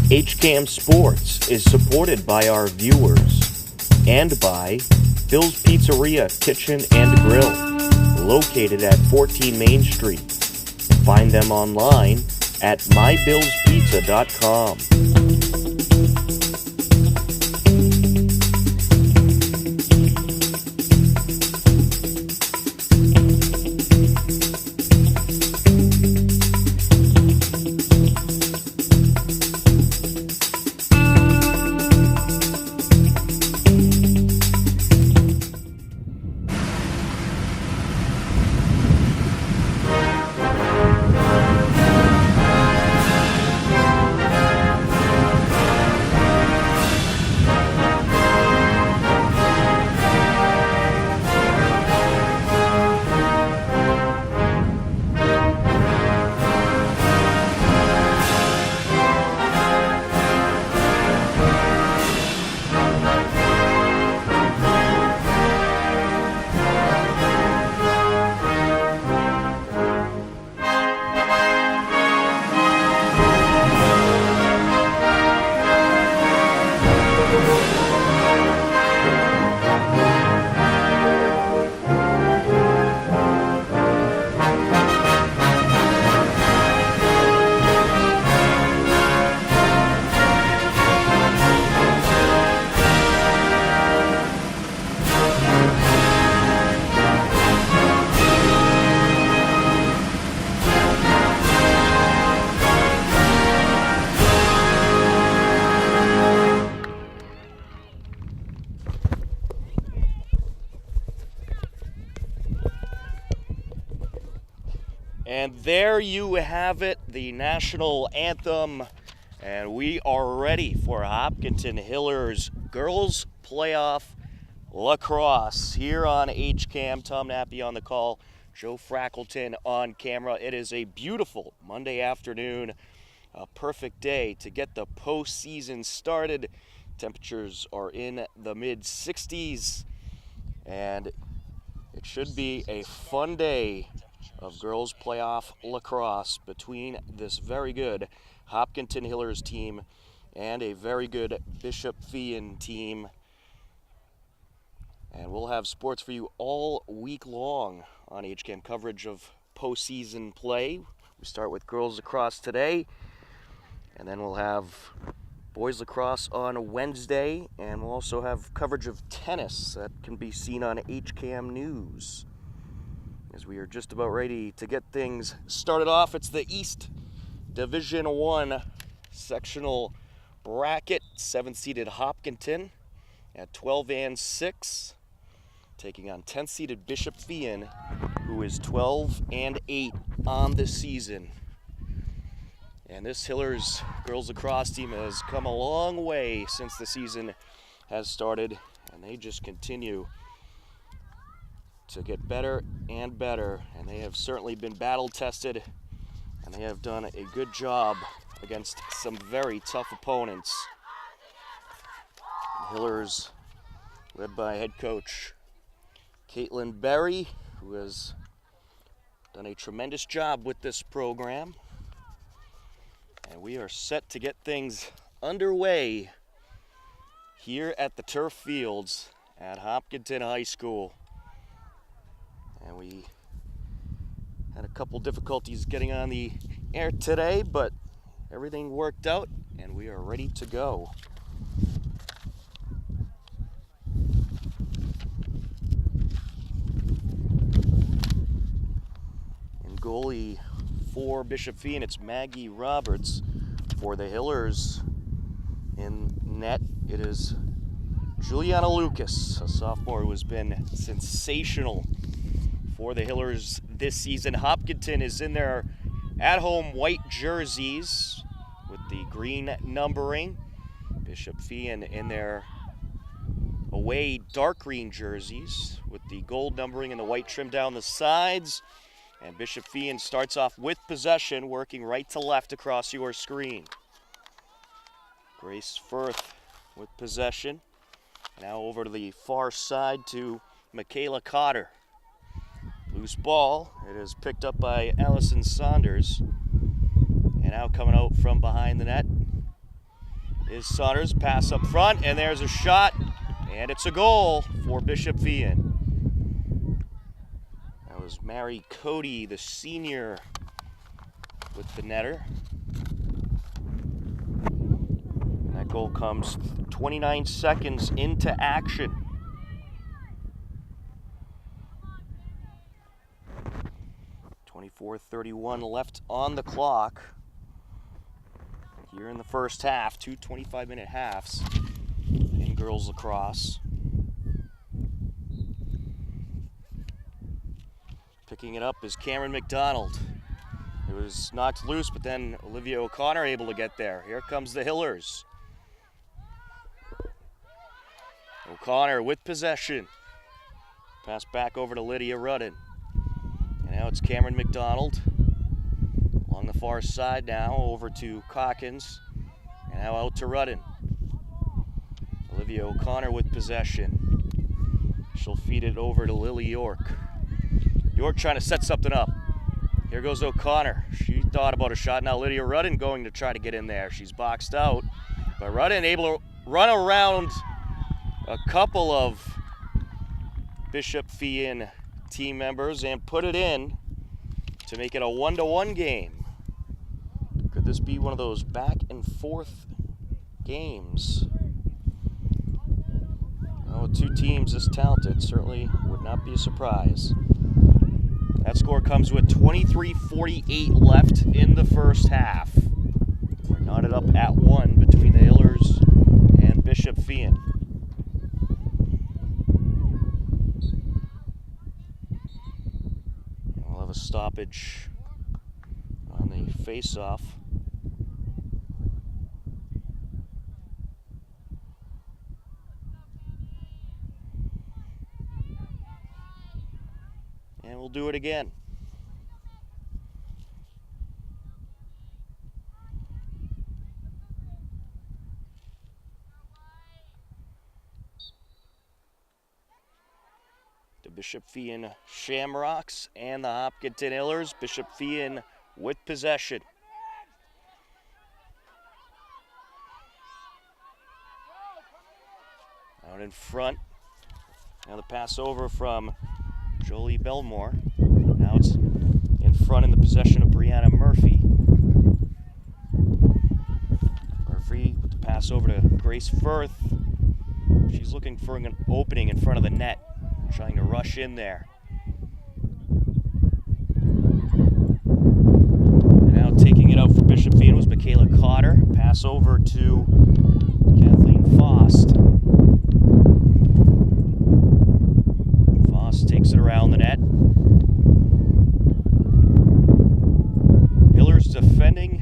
HCAM Sports is supported by our viewers and by Bill's Pizzeria Kitchen and Grill, located at 14 Main Street. Find them online at mybillspizza.com. And there you have it, the national anthem, and we are ready for Hopkinton Hillers Girls Playoff Lacrosse here on HCAM. Tom Nappy on the call, Joe Frackleton on camera. It is a beautiful Monday afternoon, a perfect day to get the postseason started. Temperatures are in the mid-60s, and it should be a fun day of girls playoff lacrosse between this very good Hopkinton Hillers team and a very good Bishop Feehan team. And we'll have sports for you all week long on HCAM coverage of postseason play. We start with girls lacrosse today, and then we'll have boys lacrosse on Wednesday, and we'll also have coverage of tennis that can be seen on HCAM News. As we are just about ready to get things started off, it's the East Division I sectional bracket. 7th-seeded Hopkinton at 12-6, taking on 10th-seeded Bishop Feehan, who is 12-8 on the season. And this Hillers girls lacrosse team has come a long way since the season has started, and they just continue to get better and better, and they have certainly been battle tested, and they have done a good job against some very tough opponents. Hillers, led by head coach Caitlin Berry, who has done a tremendous job with this program, and we are set to get things underway here at the turf fields at Hopkinton High School. And we had a couple difficulties getting on the air today, but everything worked out, and we are ready to go. And goalie for Bishop Feehan, it's Maggie Roberts. For the Hillers in net, it is Juliana Lucas, a sophomore who has been sensational for the Hillers this season. Hopkinton is in their at-home white jerseys with the green numbering. Bishop Feehan in their away dark green jerseys with the gold numbering and the white trim down the sides. And Bishop Feehan starts off with possession, working right to left across your screen. Grace Firth with possession. Now over to the far side to Michaela Cotter. Loose ball. It is picked up by Allison Saunders. And now coming out from behind the net is Saunders. Pass up front, and there's a shot, and it's a goal for Bishop Feehan. That was Mary Cody, the senior, with the netter. And that goal comes 29 seconds into action. 24:31 left on the clock here in the first half. 2 25-minute halves in girls lacrosse. Picking it up is Cameron McDonald. It was knocked loose, but then Olivia O'Connor able to get there. Here comes the Hillers. O'Connor with possession. Pass back over to Lydia Rudden. And now it's Cameron McDonald. Along the far side now, over to Calkins. And now out to Rudden. Olivia O'Connor with possession. She'll feed it over to Lily York. York trying to set something up. Here goes O'Connor. She thought about a shot. Now Lydia Rudden going to try to get in there. She's boxed out. But Rudden able to run around a couple of Bishop Feehan team members and put it in to make it a 1-1 game. Could this be one of those back and forth games? Oh, two teams this talented certainly would not be a surprise. That score comes with 23:48 left in the first half. We're knotted up at 1 between the Hillers and Bishop Feehan. We'll have a stoppage on the face-off. And we'll do it again. The Bishop Feehan Shamrocks and the Hopkinton Hillers. Bishop Feehan with possession. Out in front. Now the pass over from Jolie Belmore. Now it's in front in the possession of Brianna Murphy. Murphy with the pass over to Grace Firth. She's looking for an opening in front of the net, trying to rush in there. And now taking it out for Bishop Feehan was Michaela Cotter. Pass over to Kathleen Fost. Takes it around the net. Hillers defending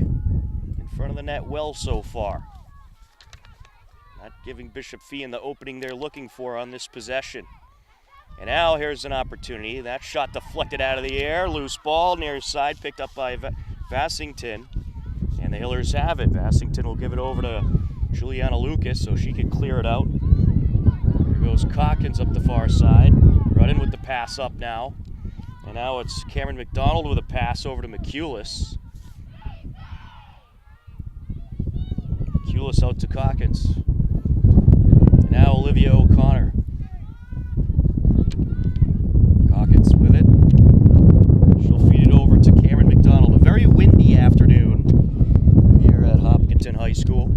in front of the net well so far. Not giving Bishop Feehan the opening they're looking for on this possession. And now here's an opportunity. That shot deflected out of the air. Loose ball near side, picked up by Vassington. And the Hillers have it. Vassington will give it over to Juliana Lucas so she can clear it out. Here goes Calkins up the far side. Rudden with the pass up now. And now it's Cameron McDonald with a pass over to McCulis. McCulis out to Calkins. And now Olivia O'Connor. Calkins with it. She'll feed it over to Cameron McDonald. A very windy afternoon here at Hopkinton High School.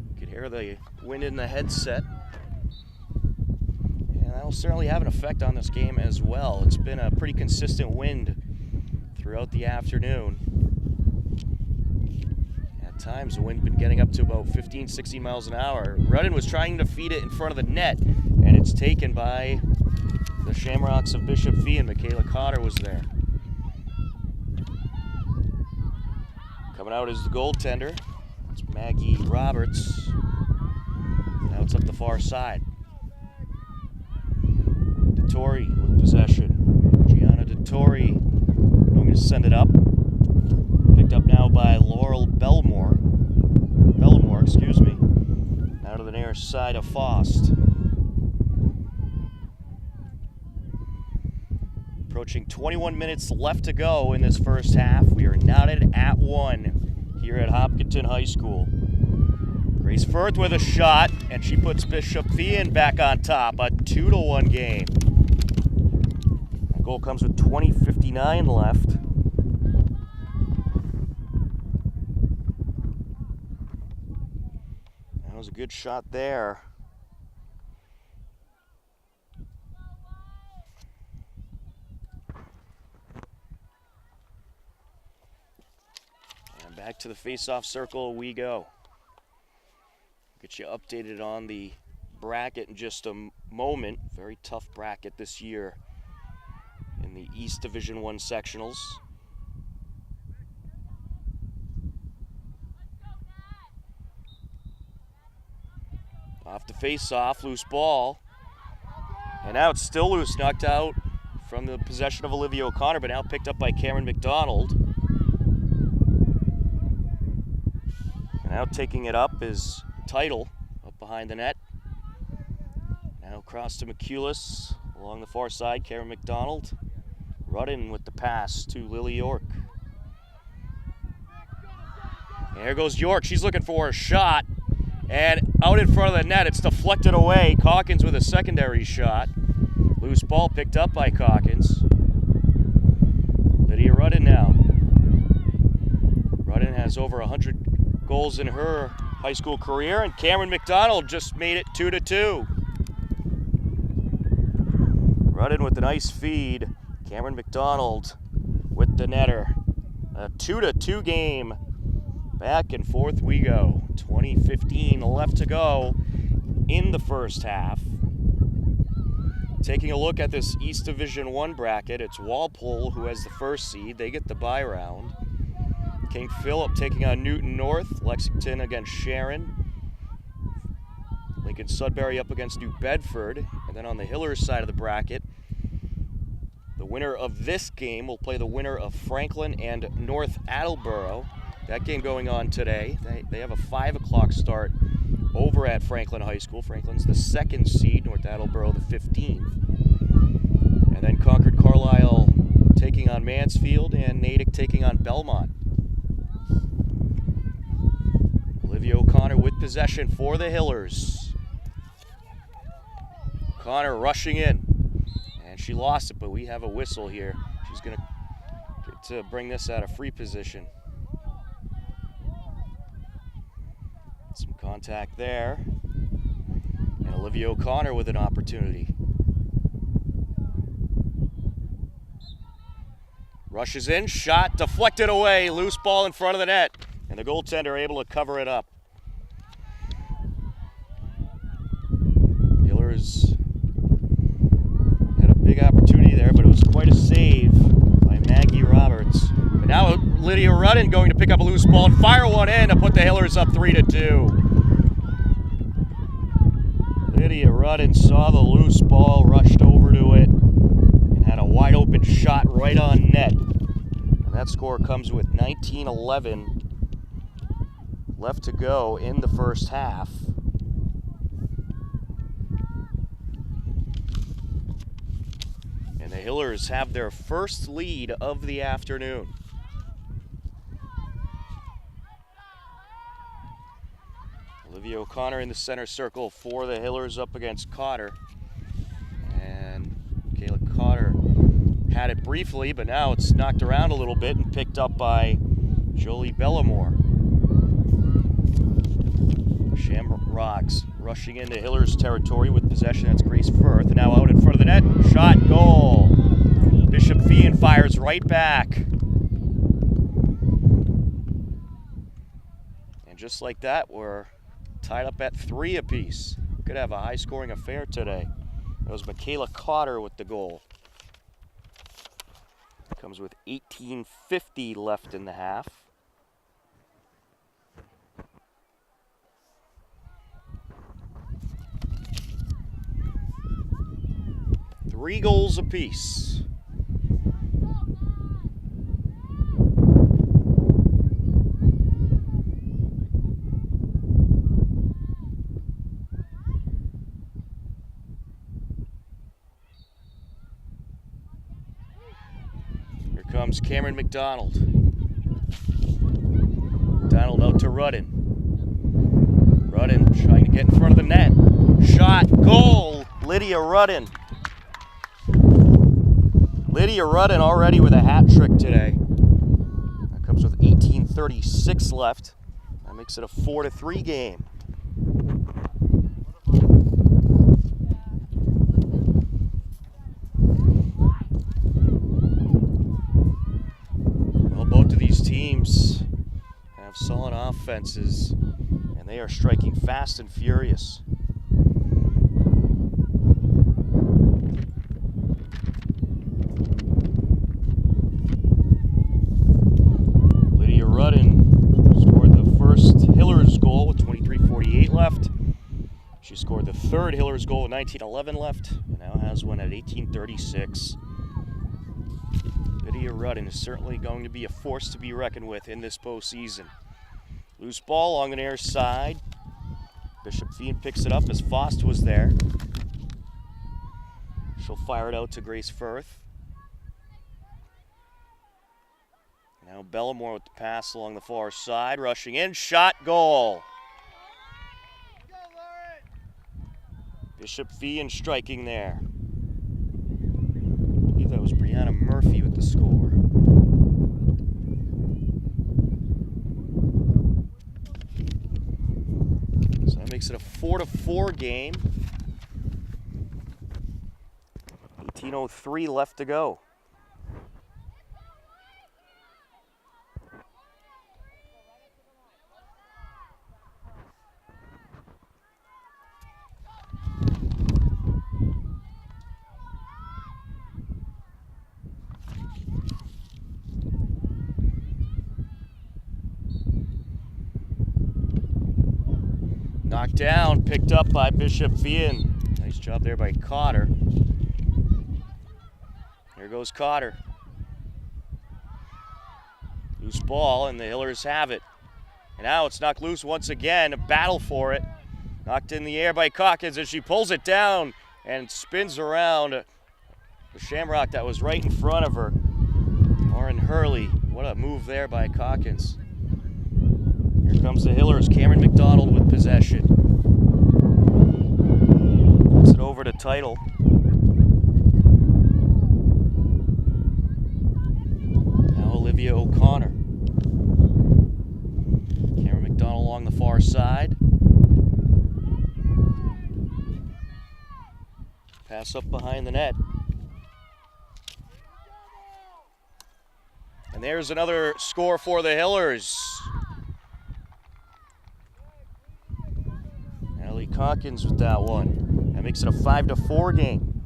You can hear the wind in the headset. That'll certainly have an effect on this game as well. It's been a pretty consistent wind throughout the afternoon. At times the wind's been getting up to about 15, 16 miles an hour. Rudden was trying to feed it in front of the net, and it's taken by the Shamrocks of Bishop Feehan. Michaela Cotter was there. Coming out is the goaltender. It's Maggie Roberts. Now it's up the far side. Dettori with possession. Gianna Dettori going to send it up. Picked up now by Laurel Belmore. Excuse me. Now to the near side of Fost. Approaching 21 minutes left to go in this first half. We are knotted at 1 here at Hopkinton. Hopkinton High School. Grace Firth with a shot, and she puts Bishop Feehan back on top. A 2-1 game. That goal comes with 20:59 left. That was a good shot there. And back to the face-off circle we go. Get you updated on the bracket in just a moment. Very tough bracket this year in the East Division I sectionals. Off the face-off, loose ball. And now it's still loose, knocked out from the possession of Olivia O'Connor, but now picked up by Cameron McDonald. And now taking it up is Title up behind the net. Now across to McCulis along the far side. Cameron McDonald. Rudden with the pass to Lily York. And here goes York. She's looking for a shot. And out in front of the net, it's deflected away. Calkins with a secondary shot. Loose ball picked up by Calkins. Lydia Rudden now. Rudden has over 100 goals in her high school career, and Cameron McDonald just made it 2-2. Rudden with a nice feed. Cameron McDonald with the netter. A 2-2 game. Back and forth we go. 20:15 left to go in the first half. Taking a look at this East Division I bracket, it's Walpole who has the first seed. They get the bye round. King Philip taking on Newton North. Lexington against Sharon. Lincoln Sudbury up against New Bedford. And then on the Hillers side of the bracket, the winner of this game will play the winner of Franklin and North Attleboro. That game going on today. They have a 5 o'clock start over at Franklin High School. Franklin's the 2nd seed, North Attleboro the 15th. And then Concord Carlisle taking on Mansfield, and Natick taking on Belmont. Olivia O'Connor with possession for the Hillers. O'Connor rushing in, and she lost it, but we have a whistle here. She's going to get to bring this out of free position. Some contact there, and Olivia O'Connor with an opportunity. Rushes in, shot, deflected away, loose ball in front of the net, and the goaltender able to cover it up. Hillers had a big opportunity there, but it was quite a save by Maggie Roberts. But now Lydia Rudden going to pick up a loose ball and fire one in to put the Hillers up 3-2. Lydia Rudden saw the loose ball, rushed over to it, and had a wide open shot right on net. And that score comes with 19:11 left to go in the first half. And the Hillers have their first lead of the afternoon. Olivia O'Connor in the center circle for the Hillers up against Cotter. And Kayla Cotter had it briefly, but now it's knocked around a little bit and picked up by Jolie Bellamore. Shamrocks rushing into Hillers territory with possession. That's Grace Firth. And now out in front of the net. Shot, goal. Bishop Feehan fires right back. And just like that, we're tied up at 3 apiece. Could have a high-scoring affair today. That was Michaela Cotter with the goal. Comes with 18:50 left in the half. Three goals apiece. Here comes Cameron McDonald. McDonald out to Rudden. Rudden trying to get in front of the net. Shot, goal, Lydia Rudden. Lydia Rudden already with a hat trick today. That comes with 18:36 left. That makes it a 4-3 game. Well, both of these teams have solid offenses, and they are striking fast and furious. Lydia Rudden scored the first Hillers goal with 23:48 left. She scored the third Hillers goal with 19:11 left, and now has one at 18:36. Lydia Rudden is certainly going to be a force to be reckoned with in this postseason. Loose ball along the near side. Bishop Feehan picks it up as Fost was there. She'll fire it out to Grace Firth. Now Bellamore with the pass along the far side, rushing in, shot, goal. Bishop Feehan striking there. I believe that was Brianna Murphy with the score. So that makes it a 4-4 game. 18:03 left to go. Knocked down, picked up by Bishop Feehan. Nice job there by Cotter. Here goes Cotter. Loose ball, and the Hillers have it. And now it's knocked loose once again, a battle for it. Knocked in the air by Calkins as she pulls it down and spins around the shamrock that was right in front of her. Lauren Hurley, what a move there by Calkins. Here comes the Hillers, Cameron McDonald with possession. Puts it over to Title. Now Olivia O'Connor. Cameron McDonald along the far side. Pass up behind the net. And there's another score for the Hillers. Natalie Calkins with that one. That makes it a 5-4 game.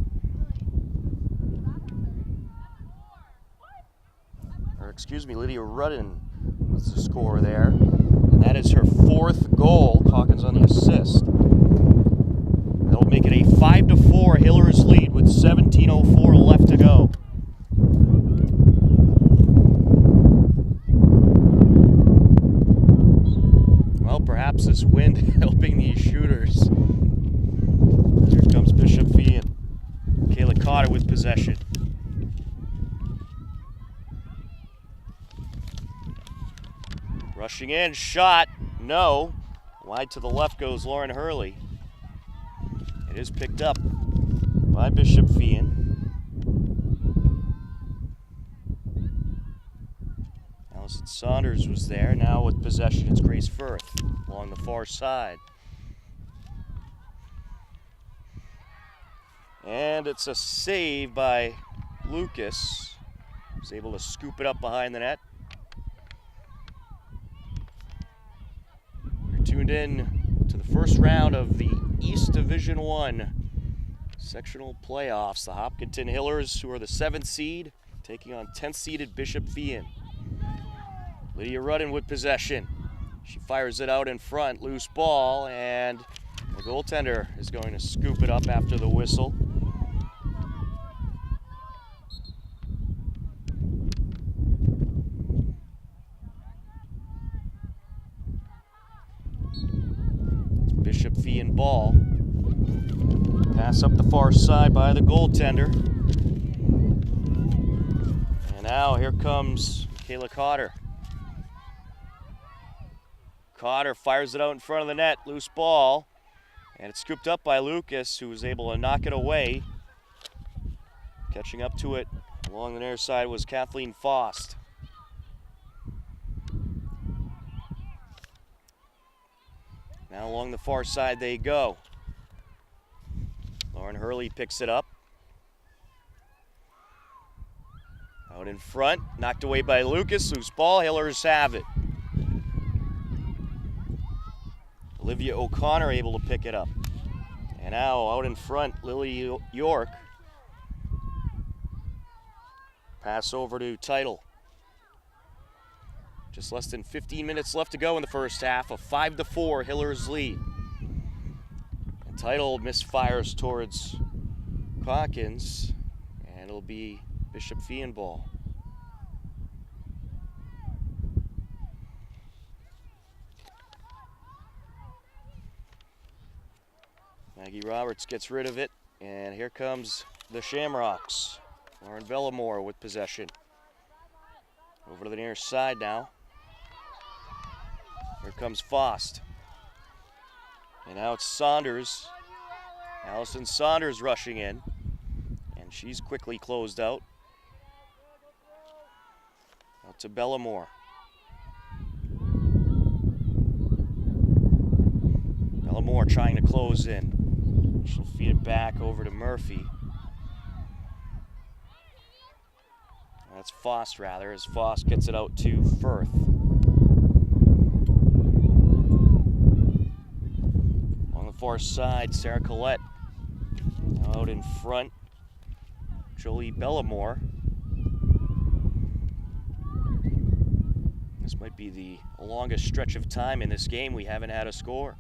Or excuse me, Lydia Rudden was the scorer there. And that is her fourth goal. Calkins on the assist. That'll make it a 5-4 Hillers lead with 17:04 left to go. Well, perhaps this wind helping these shooters. Here comes Bishop Feehan. Kayla Cotter with possession. Rushing in, shot, no. Wide to the left goes Lauren Hurley. It is picked up by Bishop Feehan. Allison Saunders was there. Now with possession, it's Grace Firth along the far side. And it's a save by Lucas. Was able to scoop it up behind the net. You're tuned in to the first round of the East Division I sectional playoffs. The Hopkinton Hillers, who are the 7th seed, taking on 10th seeded Bishop Feehan. Lydia Rudden with possession. She fires it out in front, loose ball, and the goaltender is going to scoop it up after the whistle. It's Bishop Feehan ball. Pass up the far side by the goaltender. And now here comes Kayla Cotter. O'Connor fires it out in front of the net, loose ball. And it's scooped up by Lucas, who was able to knock it away. Catching up to it along the near side was Kathleen Faust. Now along the far side they go. Lauren Hurley picks it up. Out in front, knocked away by Lucas. Loose ball, Hillers have it. Olivia O'Connor able to pick it up. And now out in front, Lily York. Pass over to Title. Just less than 15 minutes left to go in the first half. A 5-4 Hillers lead. And Title misfires towards Hawkins, and it'll be Bishop Feehan ball. Maggie Roberts gets rid of it, and here comes the Shamrocks. Lauren Bellamore with possession. Over to the near side now. Here comes Faust. And now it's Saunders. Allison Saunders rushing in. And she's quickly closed out. Out to Bellamore. Bellamore trying to close in. She'll feed it back over to Murphy. That's Faust rather, as Faust gets it out to Firth. On the far side, Sarah Collette. Out in front, Jolie Bellamore. This might be the longest stretch of time in this game we haven't had a score.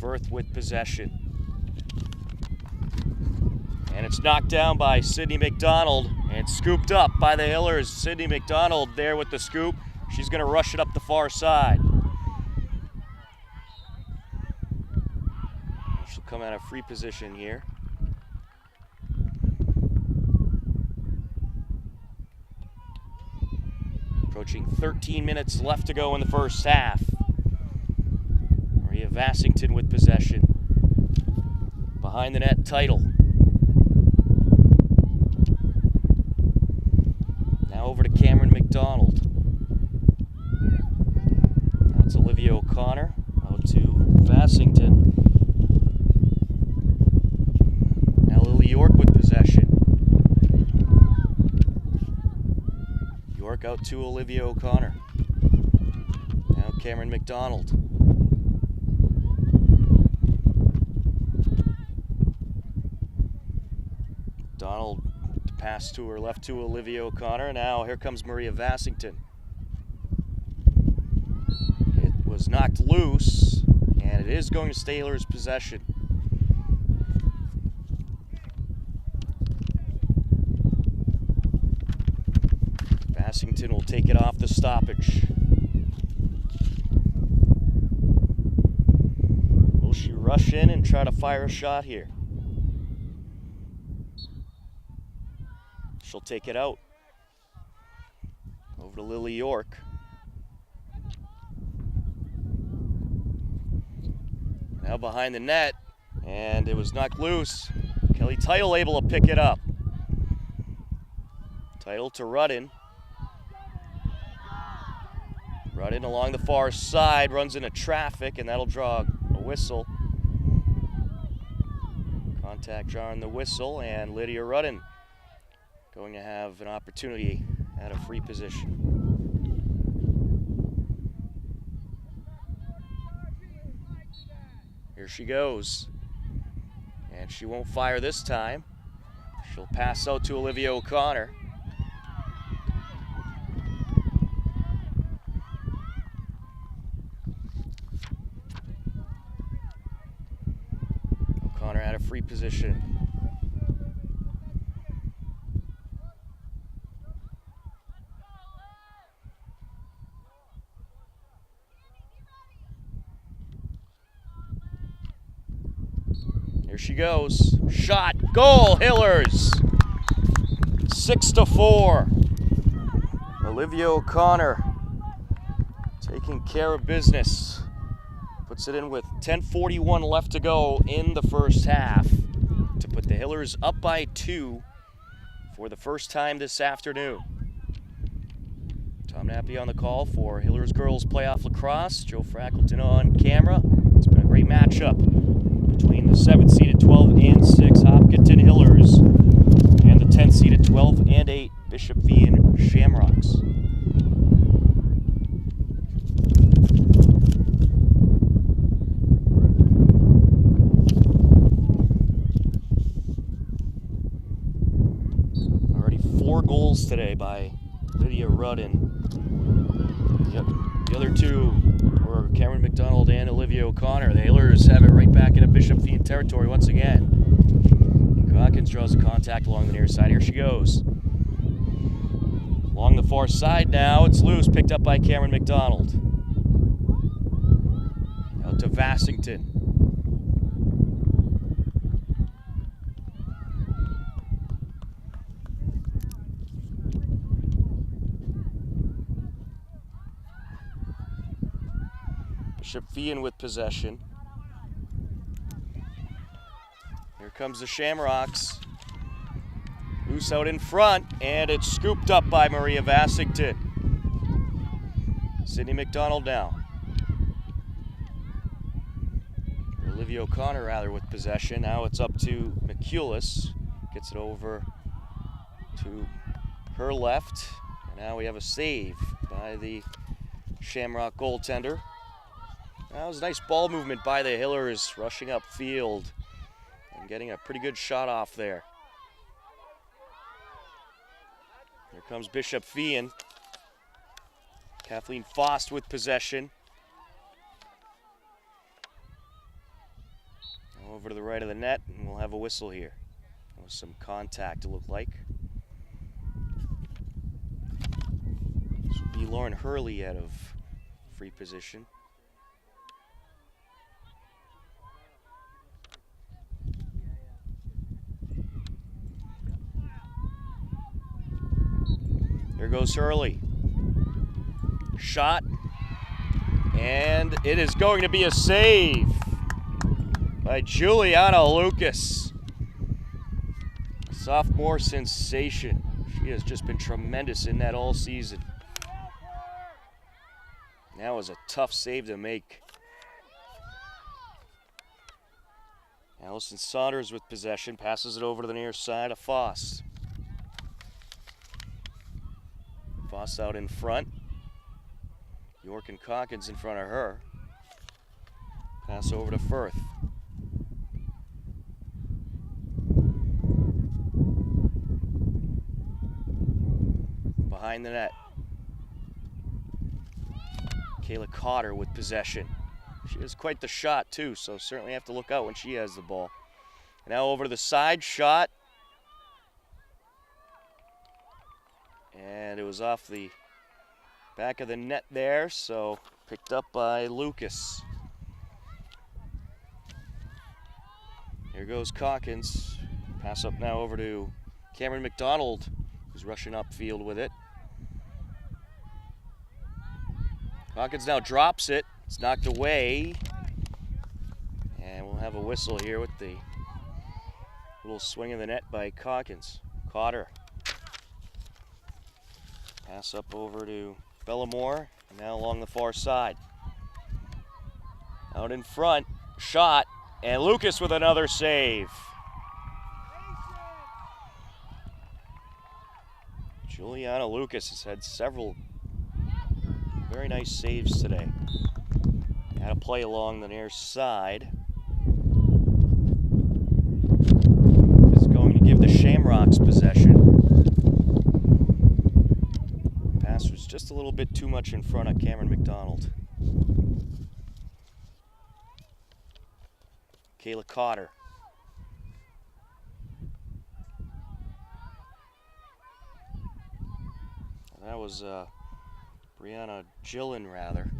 Firth with possession. And it's knocked down by Sydney McDonald and scooped up by the Hillers. Sydney McDonald there with the scoop. She's going to rush it up the far side. She'll come out of free position here. Approaching 13 minutes left to go in the first half. Maria Vassington with possession. Behind the net, Title. Over to Cameron McDonald. Now it's Olivia O'Connor. Out to Vassington. Now Lily York with possession. York out to Olivia O'Connor. Now Cameron McDonald. McDonald pass to her left to Olivia O'Connor. Now here comes Maria Vassington. It was knocked loose, and it is going to stay Hillers' possession. Vassington will take it off the stoppage. Will she rush in and try to fire a shot here? She'll take it out. Over to Lily York. Now behind the net, and it was knocked loose. Kelly Title able to pick it up. Title to Rudden. Rudden along the far side, runs into traffic, and that'll draw a whistle. Contact jarring the whistle, and Lydia Rudden going to have an opportunity at a free position. Here she goes. And she won't fire this time. She'll pass out to Olivia O'Connor. O'Connor at a free position. Here she goes. Shot. Goal, Hillers. 6-4. Olivia O'Connor taking care of business. Puts it in with 10:41 left to go in the first half to put the Hillers up by 2 for the first time this afternoon. Tom Nappy on the call for Hillers Girls Playoff Lacrosse. Joe Frackleton on camera. It's been a great matchup between the 7th-seeded 12-6 Hopkinton Hillers and the 10th-seeded 12-8 Bishop Feehan Shamrocks. Already 4 goals today by Lydia Rudden. The other 2 were Cameron McDonald and Olivia O'Connor. The Hillers have it right back into Bishop Feehan territory once again. Hawkins draws a contact along the near side. Here she goes. Along the far side now, it's loose, picked up by Cameron McDonald. Out to Vassington. Bishop Feehan with possession. Here comes the Shamrocks. Loose out in front, and it's scooped up by Maria Vassington. Sydney McDonald now. Olivia O'Connor rather with possession. Now it's up to McCulis. Gets it over to her left. And now we have a save by the Shamrock goaltender. That was a nice ball movement by the Hillers, rushing upfield and getting a pretty good shot off there. Here comes Bishop Feehan. Kathleen Fost with possession. Over to the right of the net, and we'll have a whistle here. There was some contact, it looked like. This will be Lauren Hurley out of free position. There goes Hurley. Shot. And it is going to be a save by Juliana Lucas. Sophomore sensation. She has just been tremendous in that all season. That was a tough save to make. Allison Saunders with possession. Passes it over to the near side of Foss. Foss out in front. York and Calkins in front of her. Pass over to Firth. Behind the net. Kayla Cotter with possession. She has quite the shot too, so certainly have to look out when she has the ball. Now over to the side, shot. And it was off the back of the net there, so picked up by Lucas. Here goes Calkins. Pass up now over to Cameron McDonald, who's rushing upfield with it. Calkins now drops it. It's knocked away. And we'll have a whistle here with the little swing of the net by Calkins. Cotter. Pass up over to Bellamore, and now along the far side. Out in front, shot, and Lucas with another save. Juliana Lucas has had several very nice saves today. Had a play along the near side. Is going to give the Shamrocks possession. Pass was just a little bit too much in front of Cameron McDonald. Kayla Cotter. That was Brianna Gillen, rather.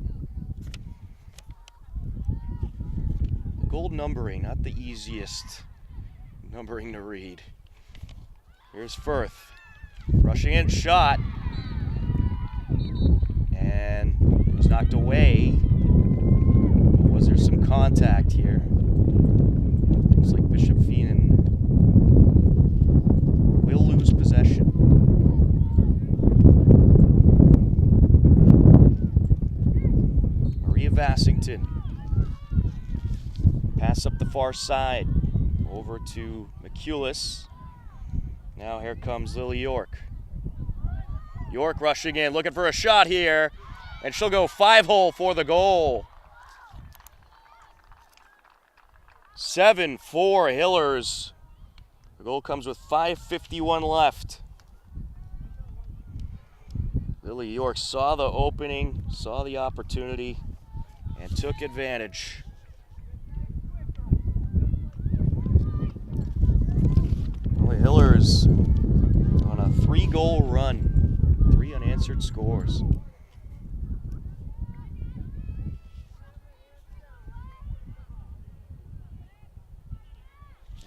The gold numbering, not the easiest numbering to read. Here's Firth. Rushing in, shot. And it was knocked away. Was there some contact here? Looks like Bishop Feehan will lose possession. Varsity. Pass up the far side over to McCulis. Now here comes Lily York. York rushing in, looking for a shot here, and she'll go 5-hole for the goal. 7-4 Hillers. The goal comes with 5:51 left. Lily York saw the opening, saw the opportunity, and took advantage. The Hillers on a 3-goal run, 3 unanswered scores.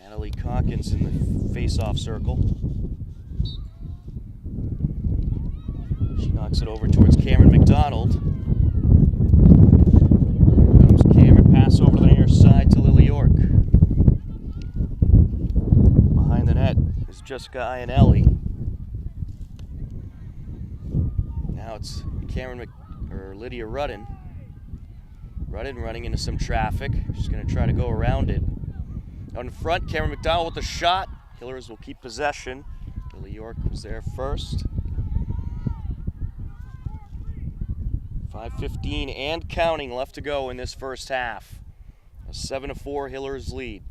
Natalie Hopkins in the face-off circle. She knocks it over towards Cameron McDonald. Pass over to the near side to Lily York. Behind the net is Jessica Iannelli. Now it's Lydia Rudden. Rudden running into some traffic. She's going to try to go around it. Out in front, Cameron McDonald with the shot. Hillers will keep possession. Lily York was there first. 5:15 and counting left to go in this first half. A 7-4 Hillers lead.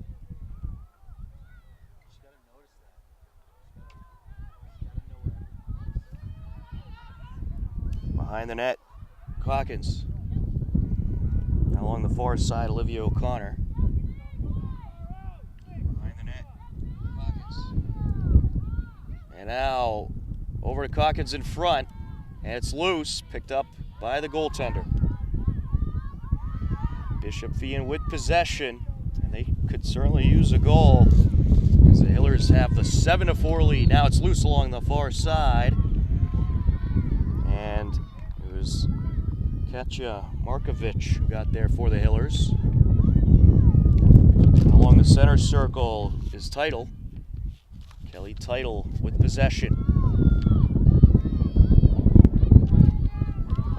Behind the net, Hawkins. Now along the far side, Olivia O'Connor. Behind the net, Hawkins. And now over to Hawkins in front, and it's loose, picked up by the goaltender. Bishop Feehan with possession, and they could certainly use a goal as the Hillers have the 7-4 lead. Now it's loose along the far side, and it was Katja Markovic who got there for the Hillers. Along the center circle is Title. Kelly Title with possession.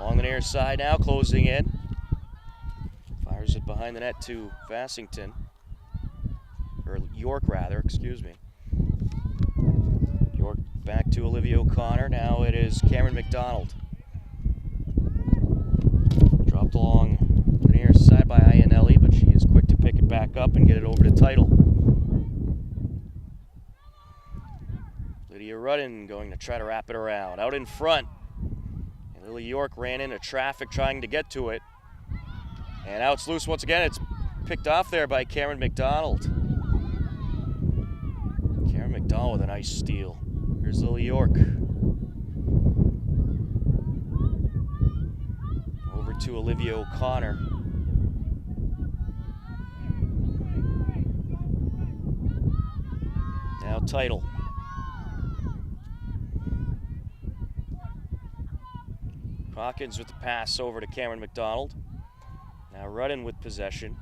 On the near side now, closing in. Fires it behind the net to Varsity. Or York, rather, excuse me. York back to Olivia O'Connor. Now it is Cameron McDonald. Dropped along the near side by Iannelli, but she is quick to pick it back up and get it over to Title. Lydia Rudden going to try to wrap it around. Out in front. Lily York ran into traffic trying to get to it. And now it's loose once again. It's picked off there by Cameron McDonald. Cameron McDonald with a nice steal. Here's Lily York. Over to Olivia O'Connor. Now Title. Hawkins with the pass over to Cameron McDonald. Now Rudden with possession.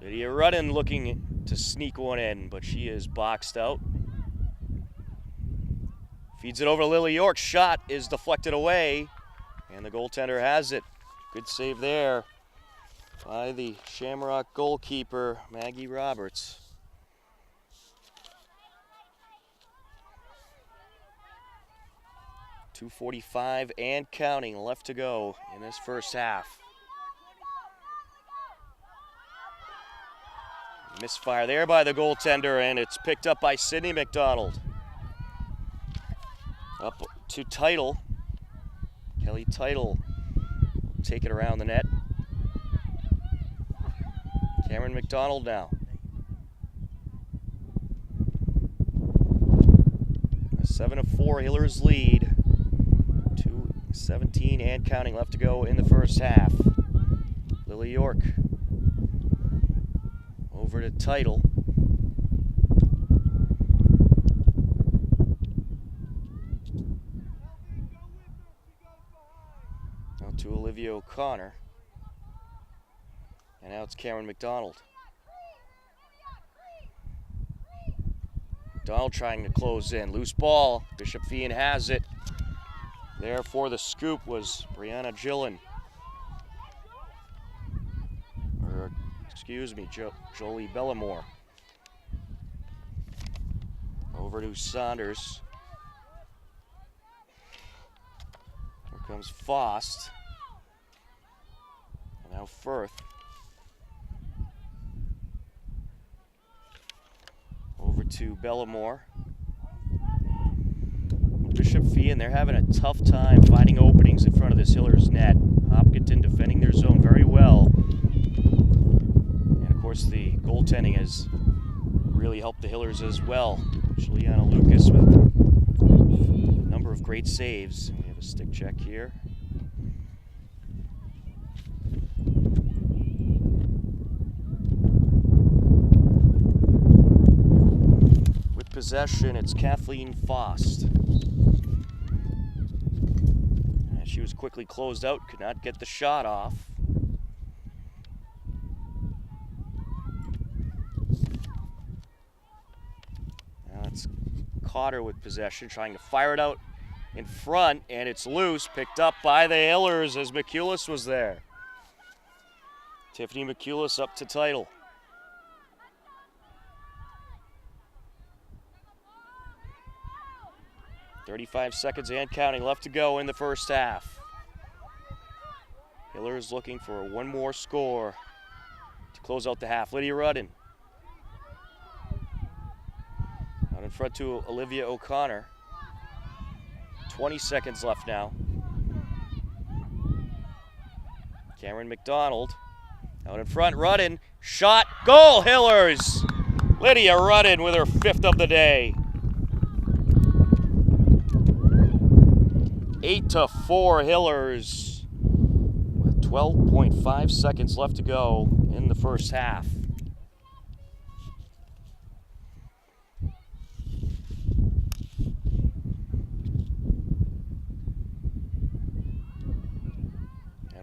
Lydia Rudden looking to sneak one in, but she is boxed out. Feeds it over to Lily York. Shot is deflected away, and the goaltender has it. Good save there by the Shamrock goalkeeper, Maggie Roberts. .245 and counting left to go in this first half. Misfire there by the goaltender, and it's picked up by Sydney McDonald. Up to Title. Kelly Title will take it around the net. Cameron McDonald now. A 7-4 Hillers lead. 2:17 and counting left to go in the first half. Lily York over to Title. Out to Olivia O'Connor. And now it's Cameron McDonald. McDonald trying to close in. Loose ball. Bishop Feehan has it. There for the scoop was Brianna Gillen. Or, excuse me, Jolie Bellamore. Over to Saunders. Here comes Fost. And now Firth. Over to Bellamore. Bishop Feehan, they're having a tough time finding openings in front of this Hillers net. Hopkinton defending their zone very well. And of course the goaltending has really helped the Hillers as well. Juliana Lucas with a number of great saves. We have a stick check here. With possession, it's Kathleen Fost. And she was quickly closed out, could not get the shot off. It's Cotter with possession, trying to fire it out in front, and it's loose, picked up by the Hillers as McCulis was there. Tiffany McCulis up to title. .35 seconds and counting left to go in the first half. Hillers looking for one more score to close out the half. Lydia Rudden. In front to Olivia O'Connor. 20 seconds left now. Cameron McDonald out in front. Rudden, shot, goal, Hillers! Lydia Rudden with her 5th of the day. 8-4 Hillers with 12.5 seconds left to go in the first half.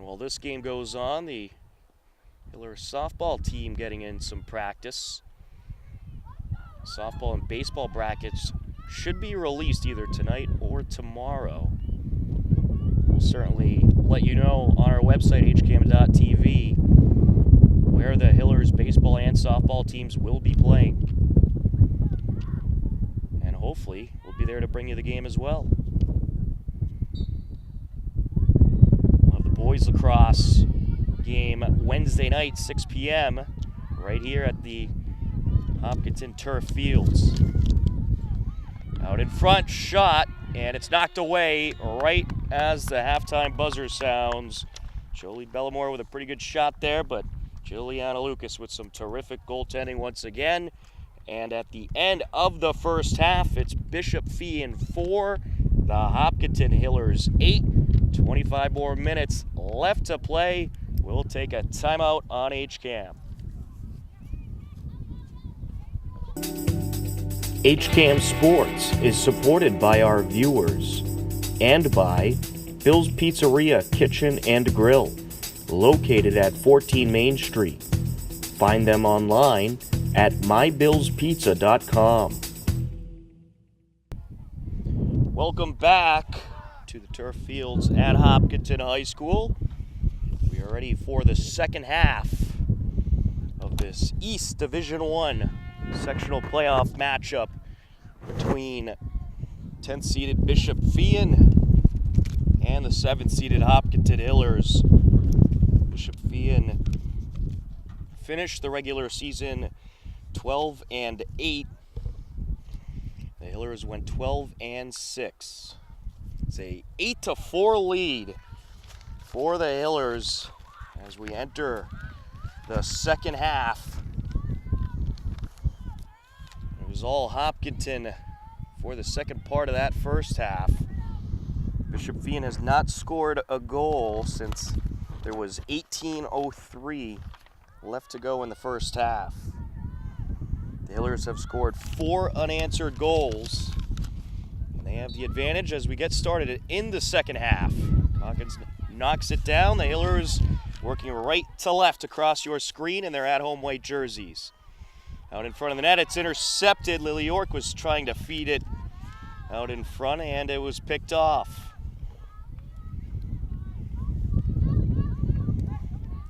While this game goes on, the Hillers softball team getting in some practice. Softball and baseball brackets should be released either tonight or tomorrow. We'll certainly let you know on our website, hcam.tv, where the Hillers baseball and softball teams will be playing. And hopefully, we'll be there to bring you the game as well. Boys lacrosse game Wednesday night, 6 p.m. right here at the Hopkinton Turf Fields. Out in front, shot, and it's knocked away right as the halftime buzzer sounds. Jolie Bellamore with a pretty good shot there, but Juliana Lucas with some terrific goaltending once again. And at the end of the first half, it's Bishop Feehan 4, the Hopkinton Hillers 8. 25 more minutes left to play. We'll take a timeout on HCAM. HCAM Sports is supported by our viewers and by Bill's Pizzeria Kitchen and Grill, located at 14 Main Street. Find them online at mybillspizza.com. Welcome back to the turf fields at Hopkinton High School. We are ready for the second half of this East Division I sectional playoff matchup between 10th-seeded Bishop Feehan and the 7th-seeded Hopkinton Hillers. Bishop Feehan finished the regular season 12-8. The Hillers went 12-6. It's a 8-4 lead for the Hillers as we enter the second half. It was all Hopkinton for the second part of that first half. Bishop Feehan has not scored a goal since there was 18:03 left to go in the first half. The Hillers have scored 4 unanswered goals. They have the advantage as we get started in the second half. Hawkins knocks it down. The Hillers working right to left across your screen in their at-home white jerseys. Out in front of the net, it's intercepted. Lily York was trying to feed it out in front, and it was picked off.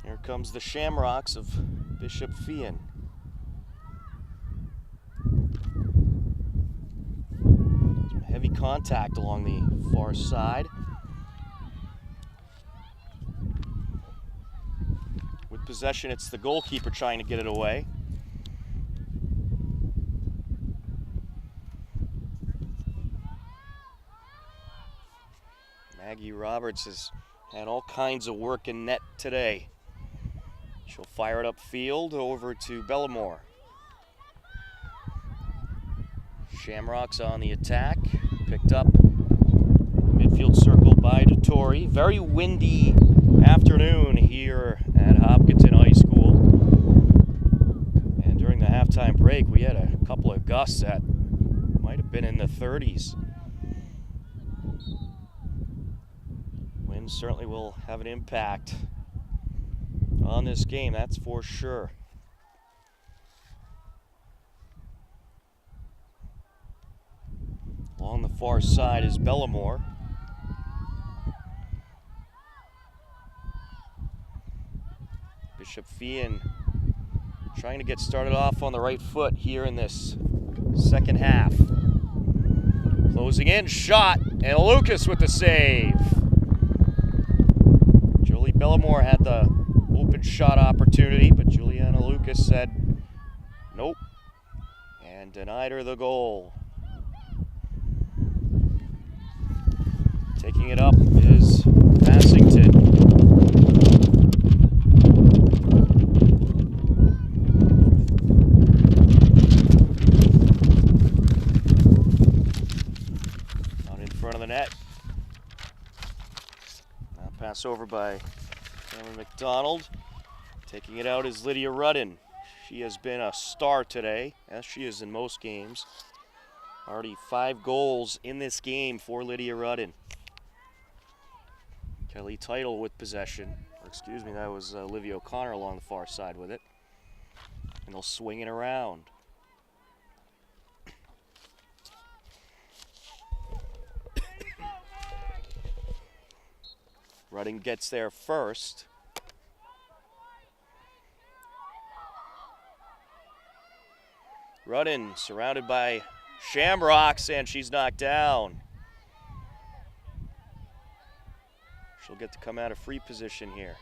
Here comes the Shamrocks of Bishop Feehan. Some heavy contact along the far side. With possession, it's the goalkeeper trying to get it away. Maggie Roberts has had all kinds of work in net today. She'll fire it upfield over to Bellamore. Shamrocks on the attack, picked up midfield circle by DeTore. Very windy afternoon here at Hopkinton High School. And during the halftime break, we had a couple of gusts that might have been in the 30s. Wind certainly will have an impact on this game, that's for sure. Along the far side is Bellamore. Bishop Feehan trying to get started off on the right foot here in this second half. Closing in, shot, and Lucas with the save. Julie Bellamore had the open shot opportunity, but Juliana Lucas said nope and denied her the goal. Taking it up is Passington. Out in front of the net. Now pass over by Cameron McDonald. Taking it out is Lydia Rudden. She has been a star today, as she is in most games. Already 5 goals in this game for Lydia Rudden. Kelly Title with possession. Or excuse me, that was Olivia O'Connor along the far side with it. And they'll swing it around. Rudden gets there first. Rudden surrounded by Shamrocks, and she's knocked down. She'll get to come out of free position here.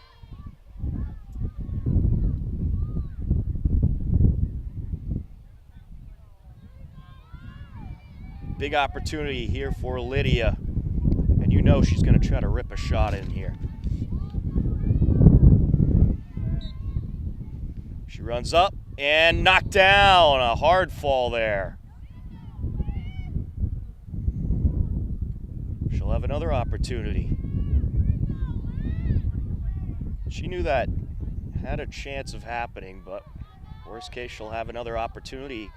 Big opportunity here for Lydia, and you know she's going to try to rip a shot in here. She runs up and knocked down. A hard fall there. She'll have another opportunity. She knew that had a chance of happening, but worst case, she'll have another opportunity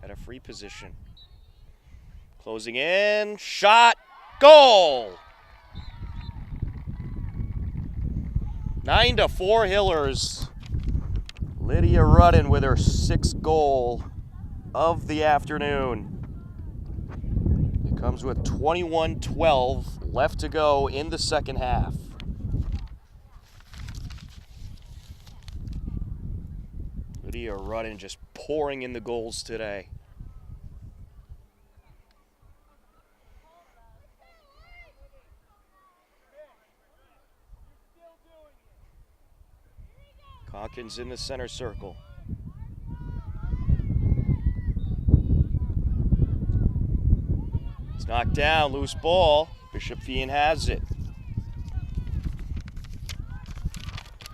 at a free position. Closing in, shot, goal! 9-4 Hillers. Lydia Rudden with her 6th goal of the afternoon. It comes with 21-12 left to go in the second half. Lydia Rudden just pouring in the goals today. Hawkins in the center circle. It's knocked down, loose ball. Bishop Feehan has it.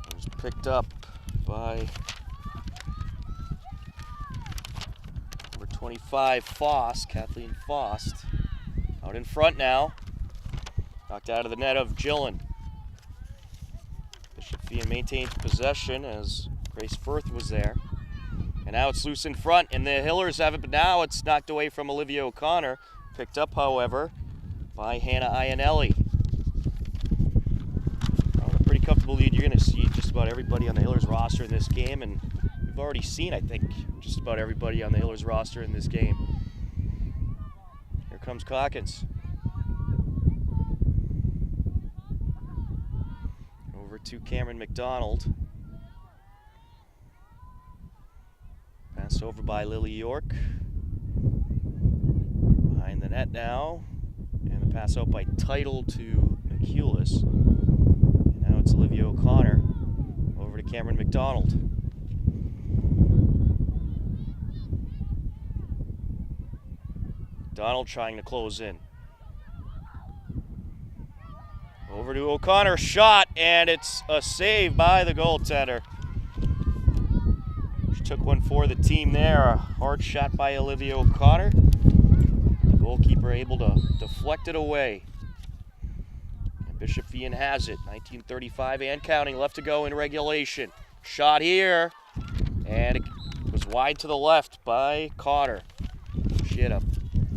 It was picked up by number 25, Fost, Kathleen Fost. Out in front now. Knocked out of the net of Gillen. Bishop Feehan maintains possession as Grace Firth was there. And now it's loose in front, and the Hillers have it, but now it's knocked away from Olivia O'Connor. Picked up, however, by Hannah Iannelli. going to see just about everybody on the Hillers roster in this game, and we've already seen, I think, just about everybody on the Hillers roster in this game. Here comes Hopkins. Over to Cameron McDonald. Passed over by Lily York. Behind the net now. And the pass out by Title to McEulis. And now it's Olivia O'Connor. Over to Cameron McDonald. McDonald trying to close in. Over to O'Connor, shot, and it's a save by the goaltender. She took one for the team there. A hard shot by Olivia O'Connor. The goalkeeper able to deflect it away. And Bishop Feehan has it. 1935 and counting, left to go in regulation. Shot here, and it was wide to the left by Cotter. She had a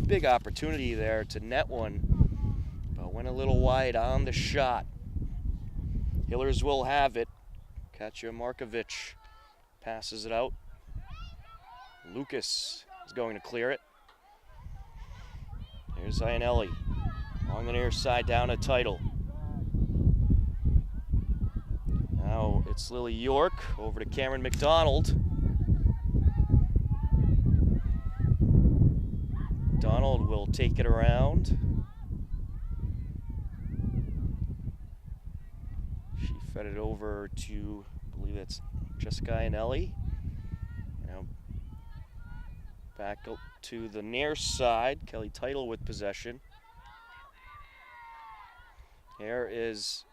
big opportunity there to net one, but went a little wide on the shot. Hillers will have it. Katja Markovic passes it out. Lucas is going to clear it. Here's Iannelli along the near side down to Title. Now it's Lily York over to Cameron McDonald. McDonald will take it around. She fed it over to, I believe that's Jessica Iannelli. Now back up to the near side. Kelly Title with possession. Here is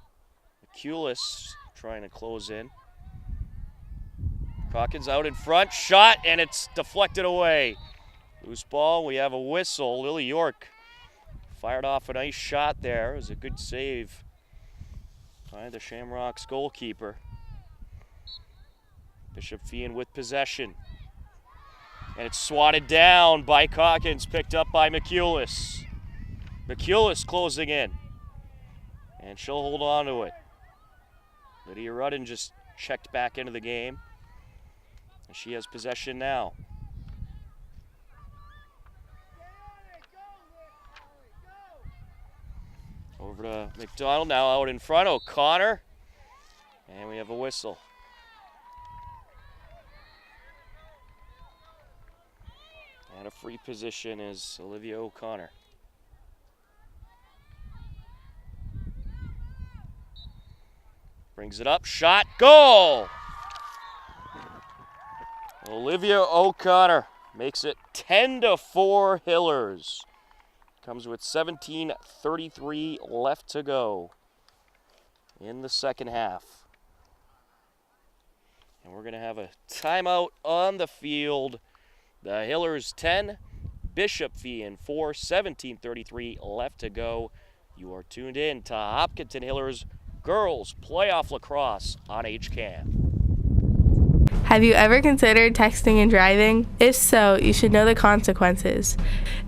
McEulis trying to close in. Hawkins out in front, shot, and it's deflected away. Loose ball, we have a whistle. Lily York fired off a nice shot there. It was a good save by the Shamrocks goalkeeper. Bishop Feehan with possession. And it's swatted down by Hawkins, picked up by McEulis. McEulis closing in. And she'll hold on to it. Lydia Rudden just checked back into the game. And she has possession now. Over to McDonald, now out in front, O'Connor. And we have a whistle. And a free position is Olivia O'Connor. Brings it up, shot, goal! Olivia O'Connor makes it 10-4 Hillers. Comes with 17:33 left to go in the second half. And we're going to have a timeout on the field. The Hillers 10, Bishop Feehan 4, 17:33 left to go. You are tuned in to Hopkinton Hillers Girls Playoff Lacrosse on HCAM. Have you ever considered texting and driving? If so, you should know the consequences.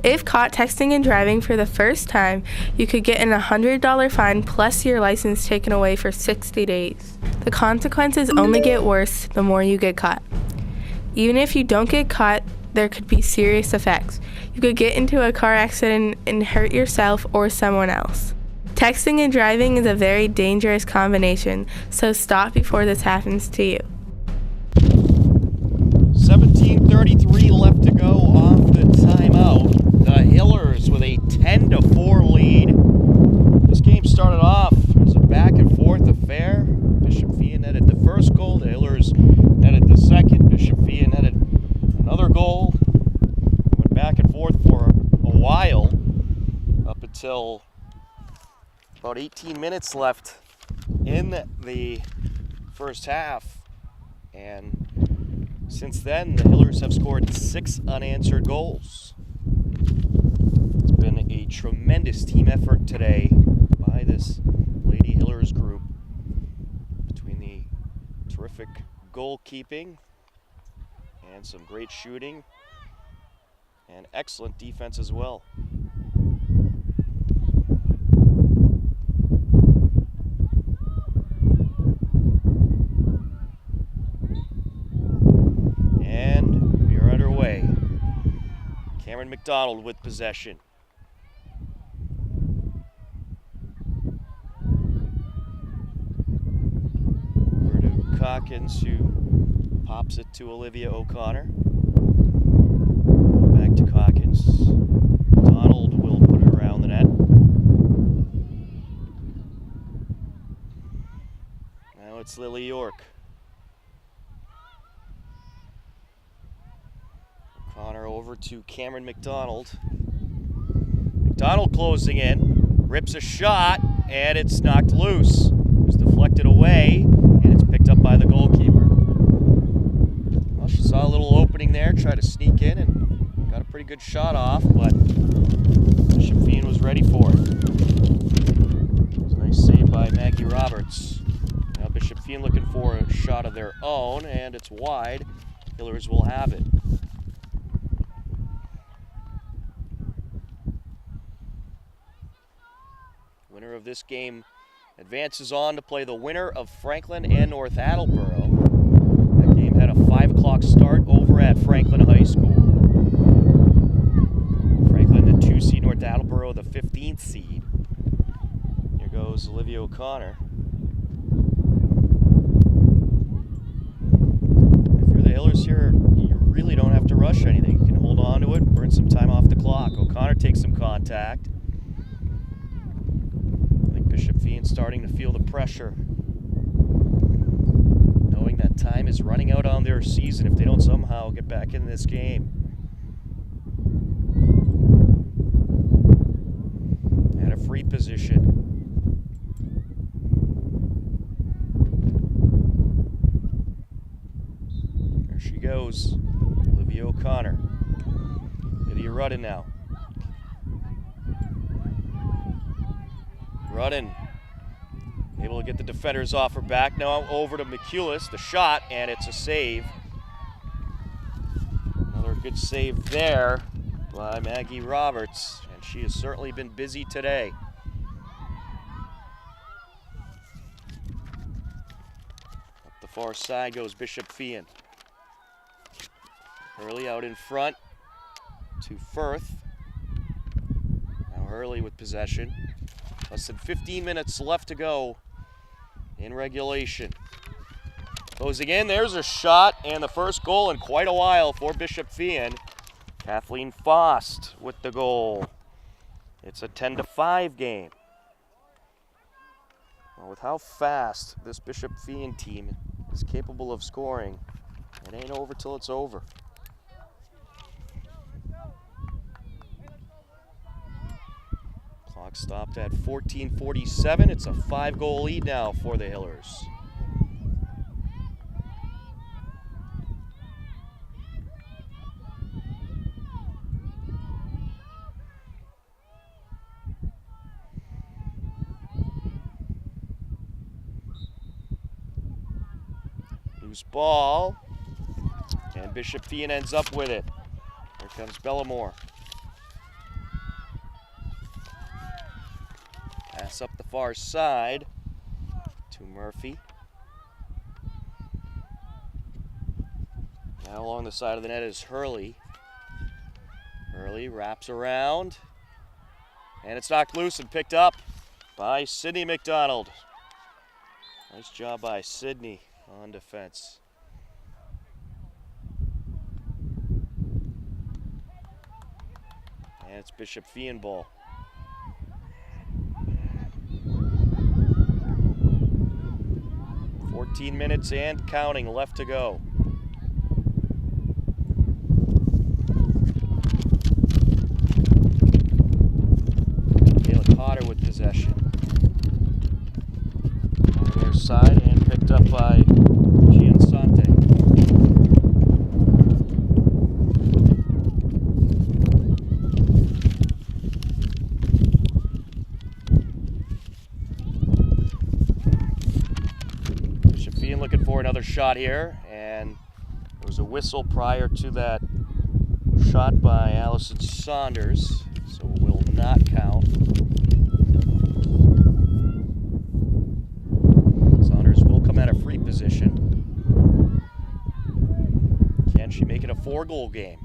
If caught texting and driving for the first time, you could get an $100 fine plus your license taken away for 60 days. The consequences only get worse the more you get caught. Even if you don't get caught, there could be serious effects. You could get into a car accident and hurt yourself or someone else. Texting and driving is a very dangerous combination, so stop before this happens to you. 17:33 left to go off the timeout. The Hillers with a 10-4 lead. This game started off as a back and forth affair. Bishop Feehan netted the first goal. The Hillers netted the second. Bishop Feehan netted another goal. Went back and forth for a while up until about 18 minutes left in the first half. And since then, the Hillers have scored 6 unanswered goals. It's been a tremendous team effort today by this Lady Hillers group between the terrific goalkeeping and some great shooting and excellent defense as well. Cameron McDonald with possession. Over to Hopkins, who pops it to Olivia O'Connor. Back to Hopkins. Donald will put it around the net. Now it's Lily York. O'Connor over to Cameron McDonald. McDonald closing in, rips a shot, and it's knocked loose. It was deflected away, and it's picked up by the goalkeeper. Well, she saw a little opening there, tried to sneak in, and got a pretty good shot off, but Bishop Feehan was ready for it. It was a nice save by Maggie Roberts. Now Bishop Feehan looking for a shot of their own, and it's wide. Hillers will have it. Winner of this game advances on to play the winner of Franklin and North Attleboro. That game had a 5 o'clock start over at Franklin High School. Franklin the 2 seed, North Attleboro the 15th seed. Here goes Olivia O'Connor. If you're the Hillers here, you really don't have to rush anything. You can hold on to it, burn some time off the clock. O'Connor takes some contact. Bishop Feehan starting to feel the pressure, knowing that time is running out on their season if they don't somehow get back in this game. And a free position. There she goes, Olivia O'Connor. Lydia Rudden now. Rudden able to get the defenders off her back. Now over to McCulis, the shot, and it's a save. Another good save there by Maggie Roberts, and she has certainly been busy today. Up the far side goes Bishop Feehan. Hurley out in front to Firth. Now Hurley with possession. Less than 15 minutes left to go in regulation. Closing in, there's a shot, and the first goal in quite a while for Bishop Feehan. Kathleen Fost with the goal. It's a 10-5 game. Well, with how fast this Bishop Feehan team is capable of scoring, it ain't over till it's over. Clock stopped at 14:47. It's a 5-goal lead now for the Hillers. Loose ball, and Bishop Feehan ends up with it. Here comes Bellamore. Pass up the far side to Murphy. Now along the side of the net is Hurley. Hurley wraps around, and it's knocked loose and picked up by Sydney McDonald. Nice job by Sydney on defense. And it's Bishop Feehan ball. 14 minutes and counting left to go. Kayla Cotter with possession. On their side and picked up by Giansante. Looking for another shot here, and there was a whistle prior to that shot by Allison Saunders, so it will not count. Saunders will come at a free position. Can she make it a 4-goal game?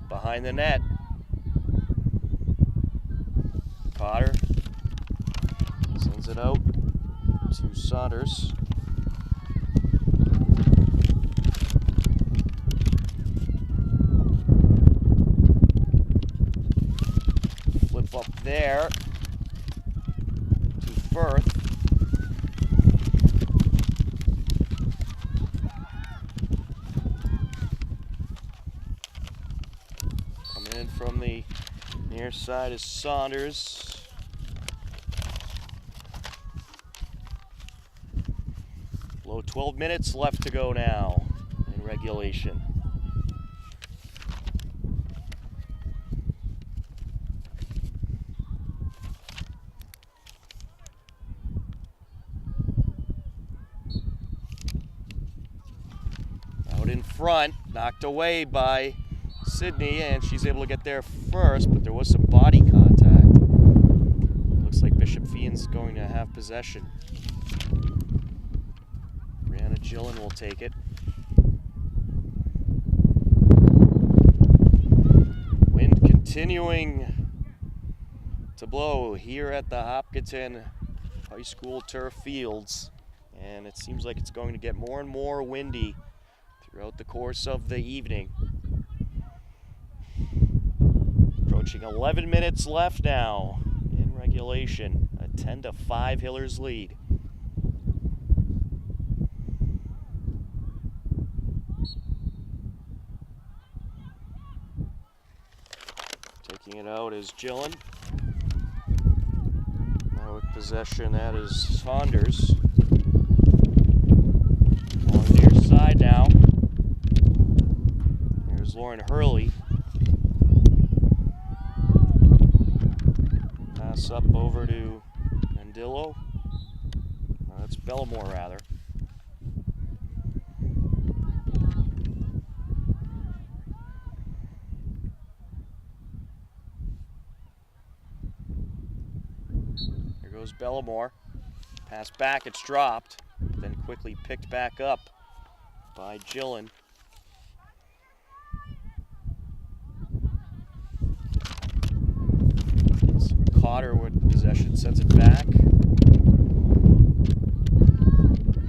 behind the net. Cotter sends it out to Saunders. Flip up there to Firth. Coming in from the near side is Saunders. Below 12 minutes left to go now in regulation. Out in front, knocked away by Sydney, and she's able to get there first, but there was some body contact. Looks like Bishop Feehan's going to have possession. Gillen will take it. Wind continuing to blow here at the Hopkinton High School turf fields, and it seems like it's going to get more and more windy throughout the course of the evening. Approaching 11 minutes left now in regulation, a 10-5 Hillers lead. Taking it out is Gillen. Now with possession, that is Saunders. On the near side now. There's Lauren Hurley. Pass up over to Mendillo. That's Bellamore, rather. Goes Bellamore. Pass back, it's dropped, then quickly picked back up by Gillen. Cotter with possession, sends it back.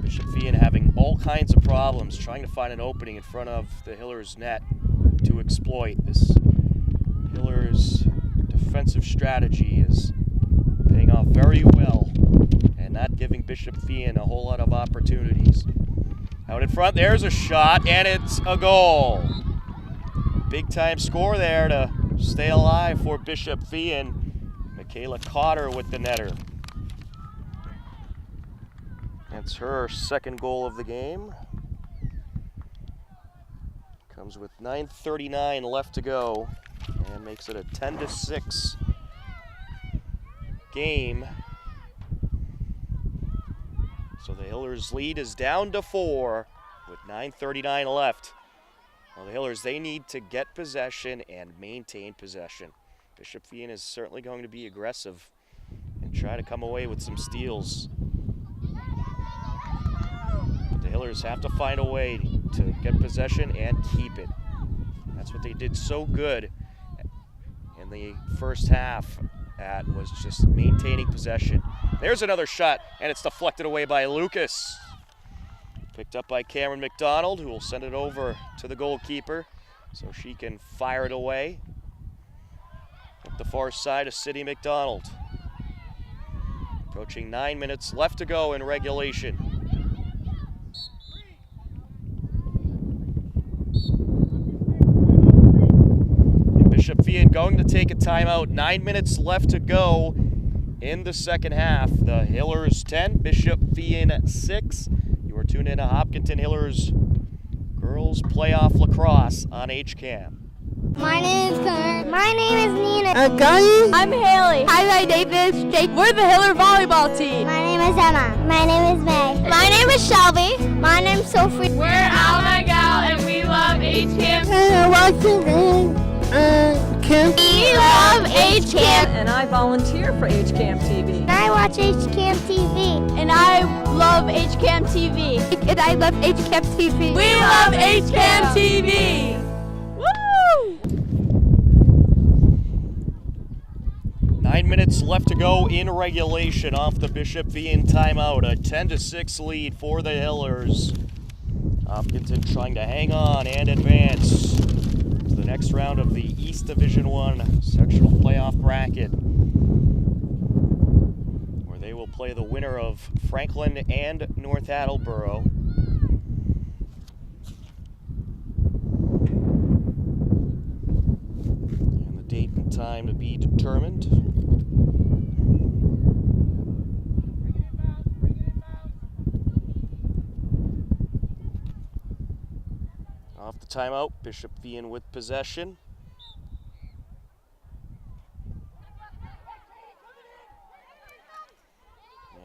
Bishop Feehan having all kinds of problems trying to find an opening in front of the Hillers net to exploit. This Hillers defensive strategy is paying off very well and not giving Bishop Feehan a whole lot of opportunities. Out in front, there's a shot, and it's a goal. Big time score there to stay alive for Bishop Feehan. Michaela Cotter with the netter. That's her second goal of the game. Comes with 9:39 left to go and makes it a 10-6 game. So the Hillers lead is down to 4 with 9:39 left. Well, the Hillers, they need to get possession and maintain possession. Bishop Feehan is certainly going to be aggressive and try to come away with some steals. But the Hillers have to find a way to get possession and keep it. That's what they did so good in the first half. At was just maintaining possession. There's another shot, and it's deflected away by Lucas. Picked up by Cameron McDonald, who will send it over to the goalkeeper so she can fire it away. Up the far side of City McDonald. Approaching 9 minutes left to go in regulation. Bishop Feehan going to take a timeout. 9 minutes left to go in the second half. The Hillers 10, Bishop Feehan 6. You are tuned in to Hopkinton Hillers Girls Playoff Lacrosse on HCAM. My name is Connor. My name is Nina. I'm Haley. Hi, my name is Jake. We're the Hiller volleyball team. My name is Emma. My name is Meg. My name is Shelby. My name is Sophie. We're Alma Gal and we love HCAM. We love HCAM. And I volunteer for HCAM TV. And I watch HCAM TV. And I love HCAM TV. And I love HCAM TV. We love HCAM TV. Woo! 9 minutes left to go in regulation off the Bishop Feehan timeout. A 10-6 lead for the Hillers. Hopkinton trying to hang on and advance to the next round of the East Division 1 sectional playoff bracket, where they will play the winner of Franklin and North Attleboro. And the date and time to be determined. Off the timeout, Bishop Feehan with possession.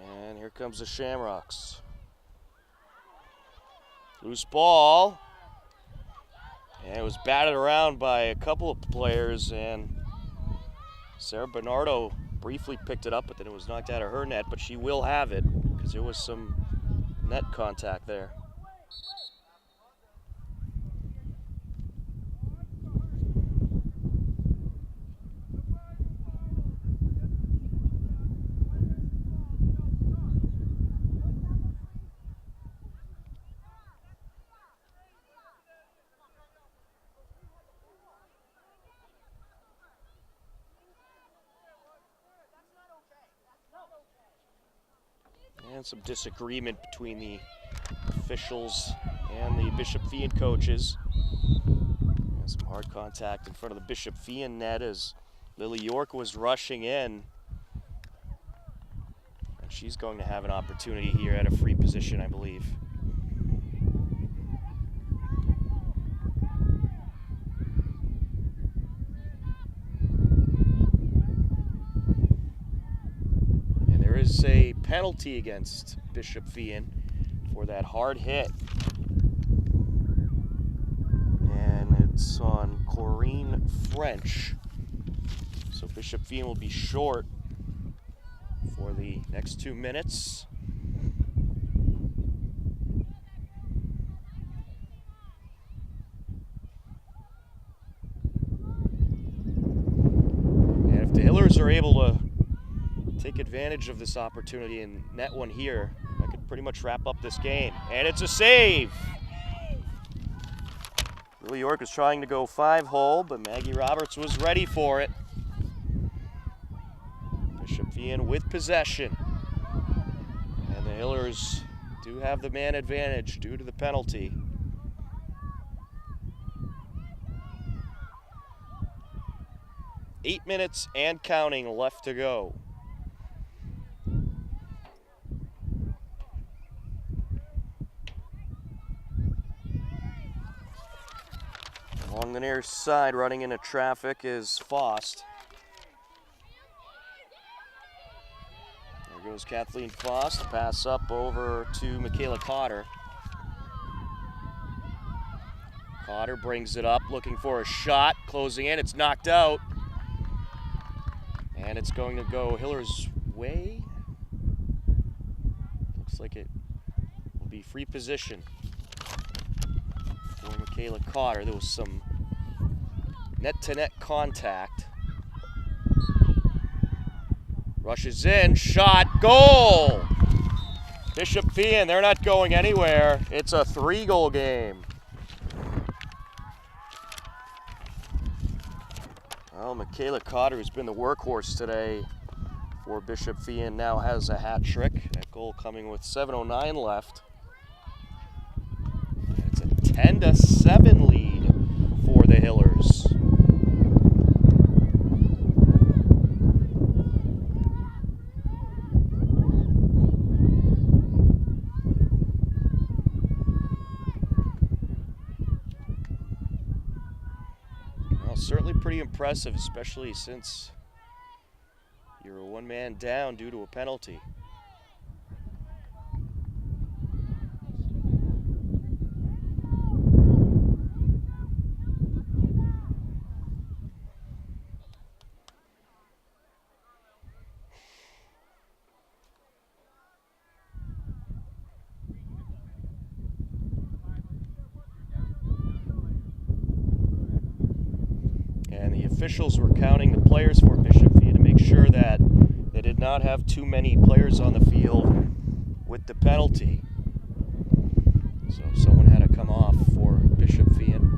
And here comes the Shamrocks. Loose ball. And it was batted around by a couple of players, and Sarah Bernardo briefly picked it up, but then it was knocked out of her net, but she will have it because there was some net contact there. And some disagreement between the officials and the Bishop Feehan coaches. And some hard contact in front of the Bishop Feehan net as Lily York was rushing in. And she's going to have an opportunity here at a free position, I believe. Is a penalty against Bishop Feehan for that hard hit. And it's on Corrine French. So Bishop Feehan will be short for the next 2 minutes. And if the Hillers are able to take advantage of this opportunity and net one here, that could pretty much wrap up this game. And it's a save! Lily York was trying to go 5-hole, but Maggie Roberts was ready for it. Bishop Feehan with possession. And the Hillers do have the man advantage due to the penalty. Eight minutes and counting left to go. Along the near side, running into traffic is Faust. There goes Kathleen Faust. The pass up over to Michaela Cotter. Cotter brings it up, looking for a shot. Closing in, it's knocked out. And it's going to go Hiller's way. Looks like it will be free position for Michaela Cotter. There was some net-to-net contact. Rushes in, shot, goal! Bishop Feehan, they're not going anywhere. It's a 3-goal game. Well, Michaela Cotter, who's been the workhorse today for Bishop Feehan, now has a hat trick. That goal coming with 7:09 left. And it's a 10-7 lead for the Hillers. Well, certainly pretty impressive, especially since you're a one-man down due to a penalty. And the officials were counting the players for Bishop Feehan to make sure that not have too many players on the field with the penalty. So someone had to come off for Bishop Feehan.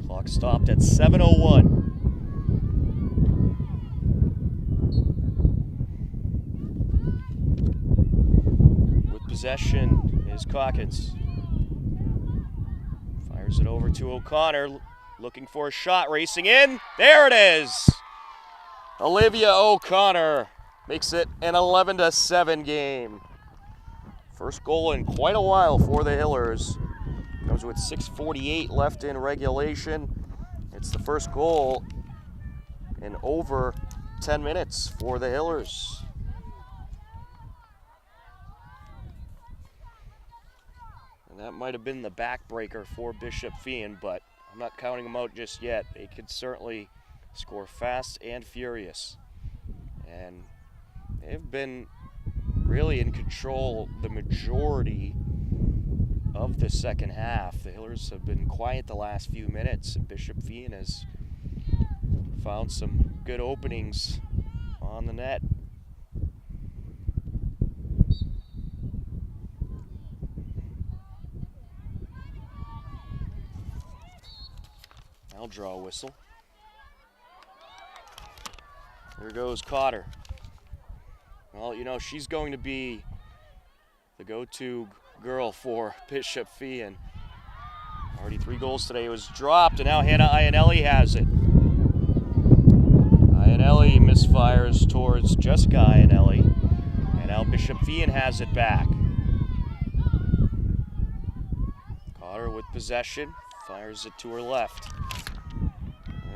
Clock stopped at 7:01. With possession is Hopkins. Fires it over to O'Connor, looking for a shot, racing in. There it is! Olivia O'Connor makes it an 11-7 game. First goal in quite a while for the Hillers. Comes with 6:48 left in regulation. It's the first goal in over 10 minutes for the Hillers. And that might have been the backbreaker for Bishop Feehan, but I'm not counting them out just yet. They could certainly score fast and furious. And they've been really in control the majority of the second half. The Hillers have been quiet the last few minutes, and Bishop Feehan has found some good openings on the net. I'll draw a whistle. There goes Cotter. Well, you know, she's going to be the go-to girl for Bishop Feehan. Already 3 goals today. It was dropped, and now Hannah Iannelli has it. Iannelli misfires towards Jessica Iannelli, and now Bishop Feehan has it back. Cotter with possession, fires it to her left.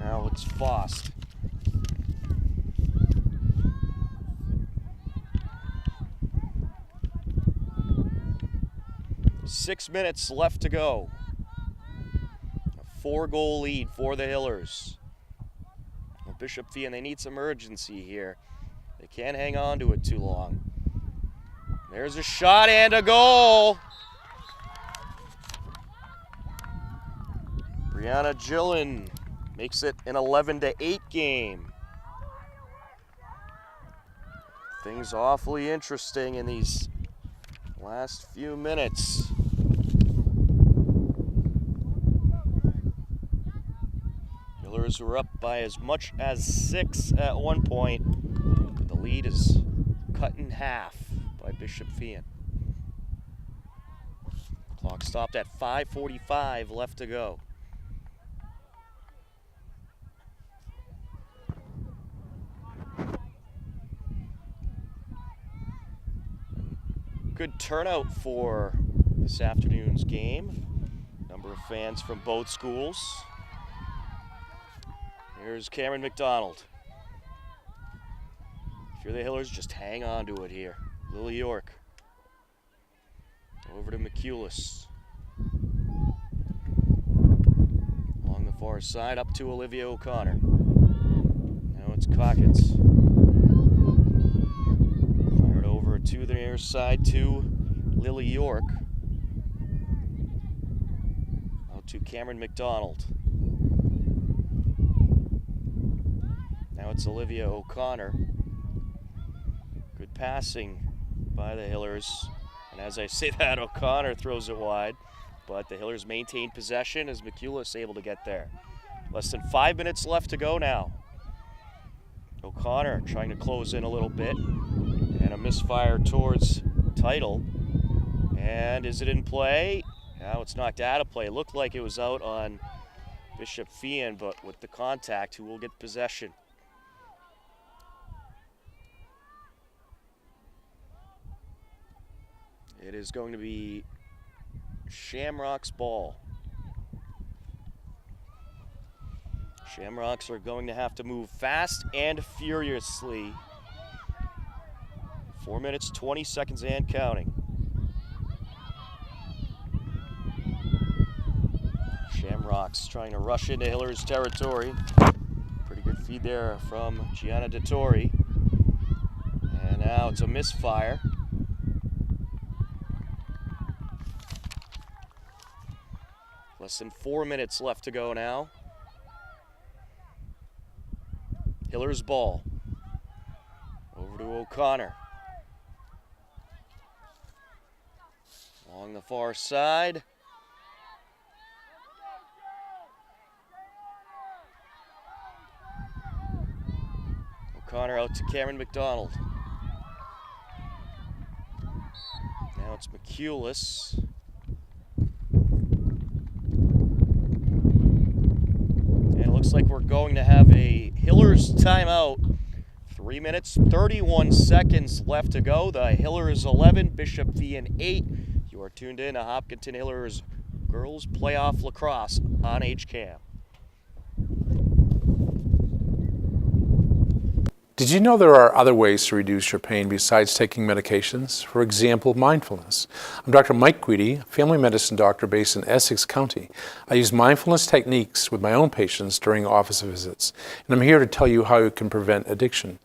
Now it's Fost. Six minutes left to go. A 4-goal lead for the Hillers. Well, Bishop Feehan, they need some urgency here. They can't hang on to it too long. There's a shot and a goal. Brianna Gillen makes it an 11-8 game. Things awfully interesting in these last few minutes. Hillers were up by as much as 6 at one point. The lead is cut in half by Bishop Feehan. Clock stopped at 5:45 left to go. Good turnout for this afternoon's game. Number of fans from both schools. Here's Cameron McDonald. If you're the Hillers, just hang on to it here. Lily York. Over to McCulis. Along the far side, up to Olivia O'Connor. Now it's Hopkins. Fired over to the near side to Lily York. Out to Cameron McDonald. Now it's Olivia O'Connor. Good passing by the Hillers. And as I say that, O'Connor throws it wide. But the Hillers maintain possession as McCulis able to get there. Less than 5 minutes left to go now. O'Connor trying to close in a little bit. And a misfire towards Title. And is it in play? Now it's knocked out of play. It looked like it was out on Bishop Feehan, but with the contact, who will get possession? It is going to be Shamrock's ball. Shamrocks are going to have to move fast and furiously. 4 minutes, 20 seconds and counting. Shamrocks trying to rush into Hillers territory. Pretty good feed there from Gianna Dettori. And now it's a misfire. Less than 4 minutes left to go now. Hiller's ball. Over to O'Connor. Along the far side. O'Connor out to Cameron McDonald. Now it's McCulis. And it looks like we're going to have a Hillers timeout. 3 minutes, 31 seconds left to go. The Hillers 11, Bishop Feehan 8. You are tuned in to Hopkinton Hillers Girls Playoff Lacrosse on HCAM. Did you know there are other ways to reduce your pain besides taking medications? For example, mindfulness. I'm Dr. Mike Guidi, family medicine doctor based in Essex County. I use mindfulness techniques with my own patients during office visits, and I'm here to tell you how you can prevent addiction.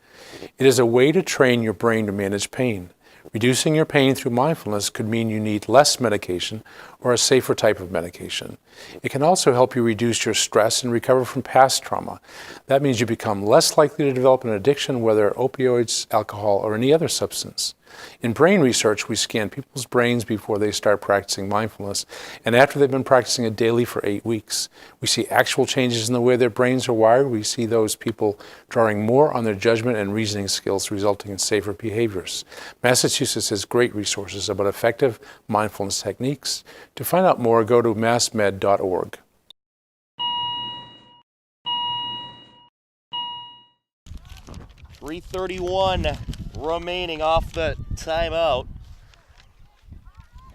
It is a way to train your brain to manage pain. Reducing your pain through mindfulness could mean you need less medication or a safer type of medication. It can also help you reduce your stress and recover from past trauma. That means you become less likely to develop an addiction, whether opioids, alcohol, or any other substance. In brain research, we scan people's brains before they start practicing mindfulness, and after they've been practicing it daily for 8 weeks. We see actual changes in the way their brains are wired. We see those people drawing more on their judgment and reasoning skills, resulting in safer behaviors. Massachusetts has great resources about effective mindfulness techniques. To find out more, go to massmed.org. .331 remaining off the timeout.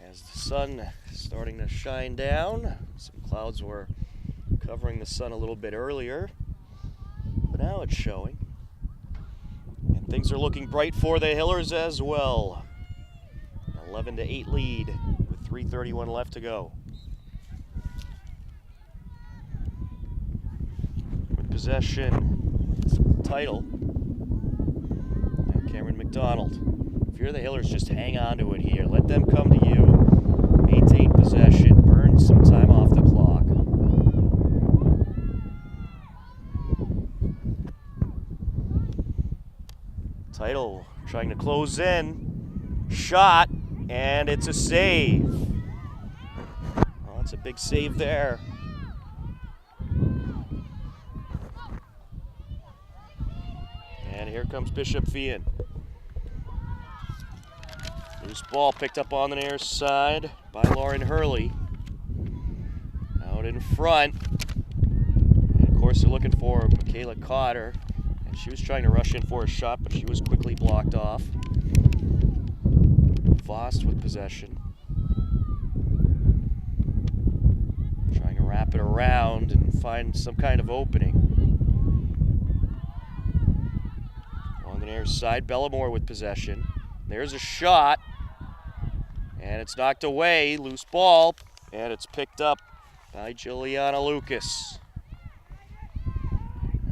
As the sun is starting to shine down. Some clouds were covering the sun a little bit earlier, but now it's showing. And things are looking bright for the Hillers as well. 11-8 lead with 3:31 left to go. With possession, Title. Cameron McDonald. If you're the Hillers, just hang on to it here. Let them come to you. Maintain possession. Burn some time off the clock. Title trying to close in. Shot, and it's a save. Oh, that's a big save there. And here comes Bishop Feehan. Loose ball picked up on the near side by Lauren Hurley. Out in front. And of course they're looking for Michaela Cotter. And she was trying to rush in for a shot, but she was quickly blocked off. Voss with possession. Trying to wrap it around and find some kind of opening. On the near side, Bellamore with possession. There's a shot. And it's knocked away, loose ball, and it's picked up by Juliana Lucas.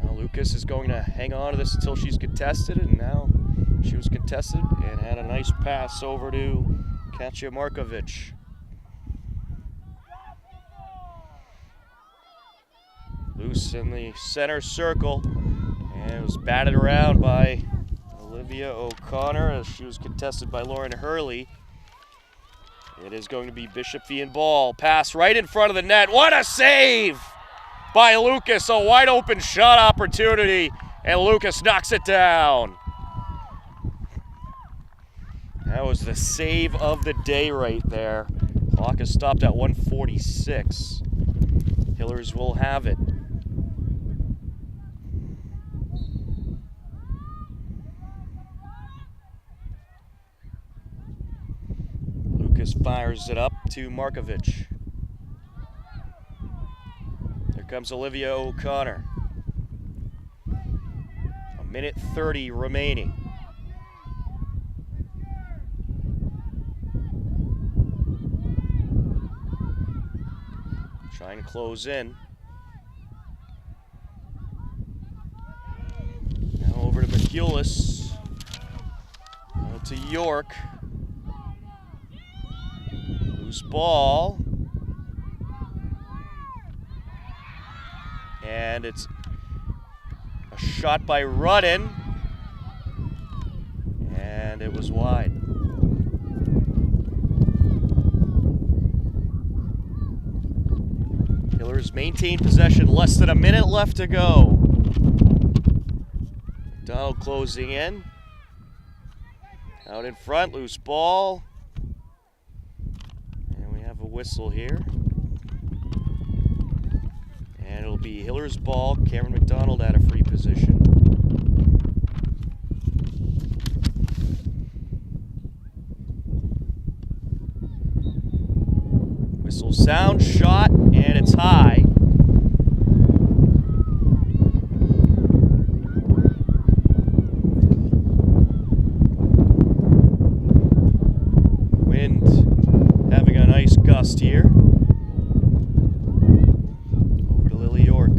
Now Lucas is going to hang on to this until she's contested, and now she was contested and had a nice pass over to Katja Markovic. Loose in the center circle, and it was batted around by Olivia O'Connor as she was contested by Lauren Hurley. It is going to be Bishop Feehan ball. Pass right in front of the net. What a save by Lucas. A wide open shot opportunity, and Lucas knocks it down. That was the save of the day right there. Clock is stopped at 1:46. Hillers will have it. Lucas fires it up to Markovic. Here comes Olivia O'Connor. 1:30 remaining. Trying to close in. Now over to McCulis. Out to York. Loose ball. And it's a shot by Rudden. And it was wide. Hillers maintain possession, less than a minute left to go. McDonald closing in. Out in front, loose ball. And we have a whistle here. And it'll be Hillers' ball. Cameron McDonald out of free position. Whistle sound, shot, and it's high. Wind having a nice gust here. Over to Lily York.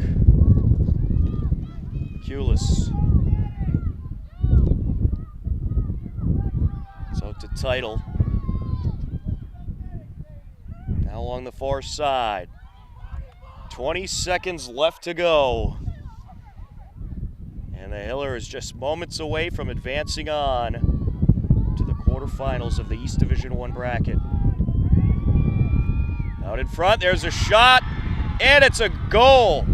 Culis. It's out to Title. Now along the far side. 20 seconds left to go. And the Hiller is just moments away from advancing on to the quarterfinals of the East Division I bracket. Out in front, there's a shot, and it's a goal.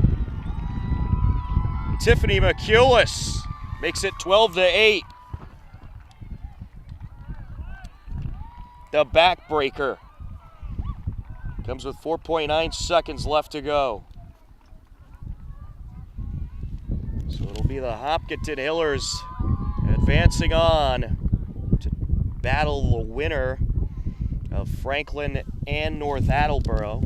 Tiffany McCulis makes it 12-8. The backbreaker comes with 4.9 seconds left to go. So it'll be the Hopkinton Hillers advancing on to battle the winner of Franklin and North Attleboro.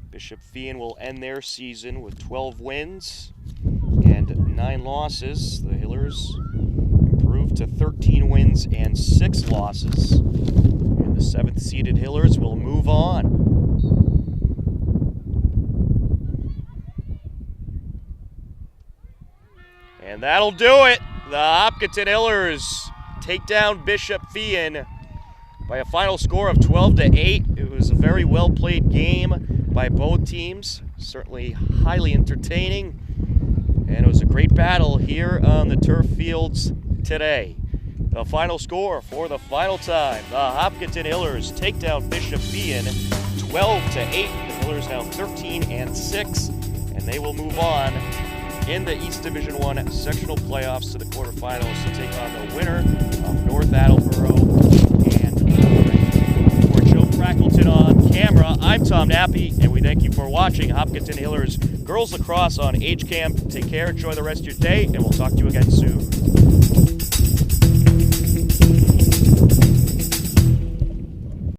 Bishop Feehan will end their season with 12 wins and 9 losses. The Hillers improved to 13 wins and 6 losses. And the 7th seeded Hillers will move on. And that'll do it. The Hopkinton Hillers take down Bishop Feehan by a final score of 12-8. It was a very well played game by both teams. Certainly highly entertaining. And it was a great battle here on the turf fields today. The final score for the final time. The Hopkinton Hillers take down Bishop Feehan 12-8. The Hillers now 13-6. And they will move on in the East Division I sectional playoffs to the quarterfinals to take on the winner of North Attleboro and for Joe Crackleton on camera, I'm Tom Nappy, and we thank you for watching Hopkinton Hillers Girls Lacrosse on HCAM. Take care, enjoy the rest of your day, and we'll talk to you again soon.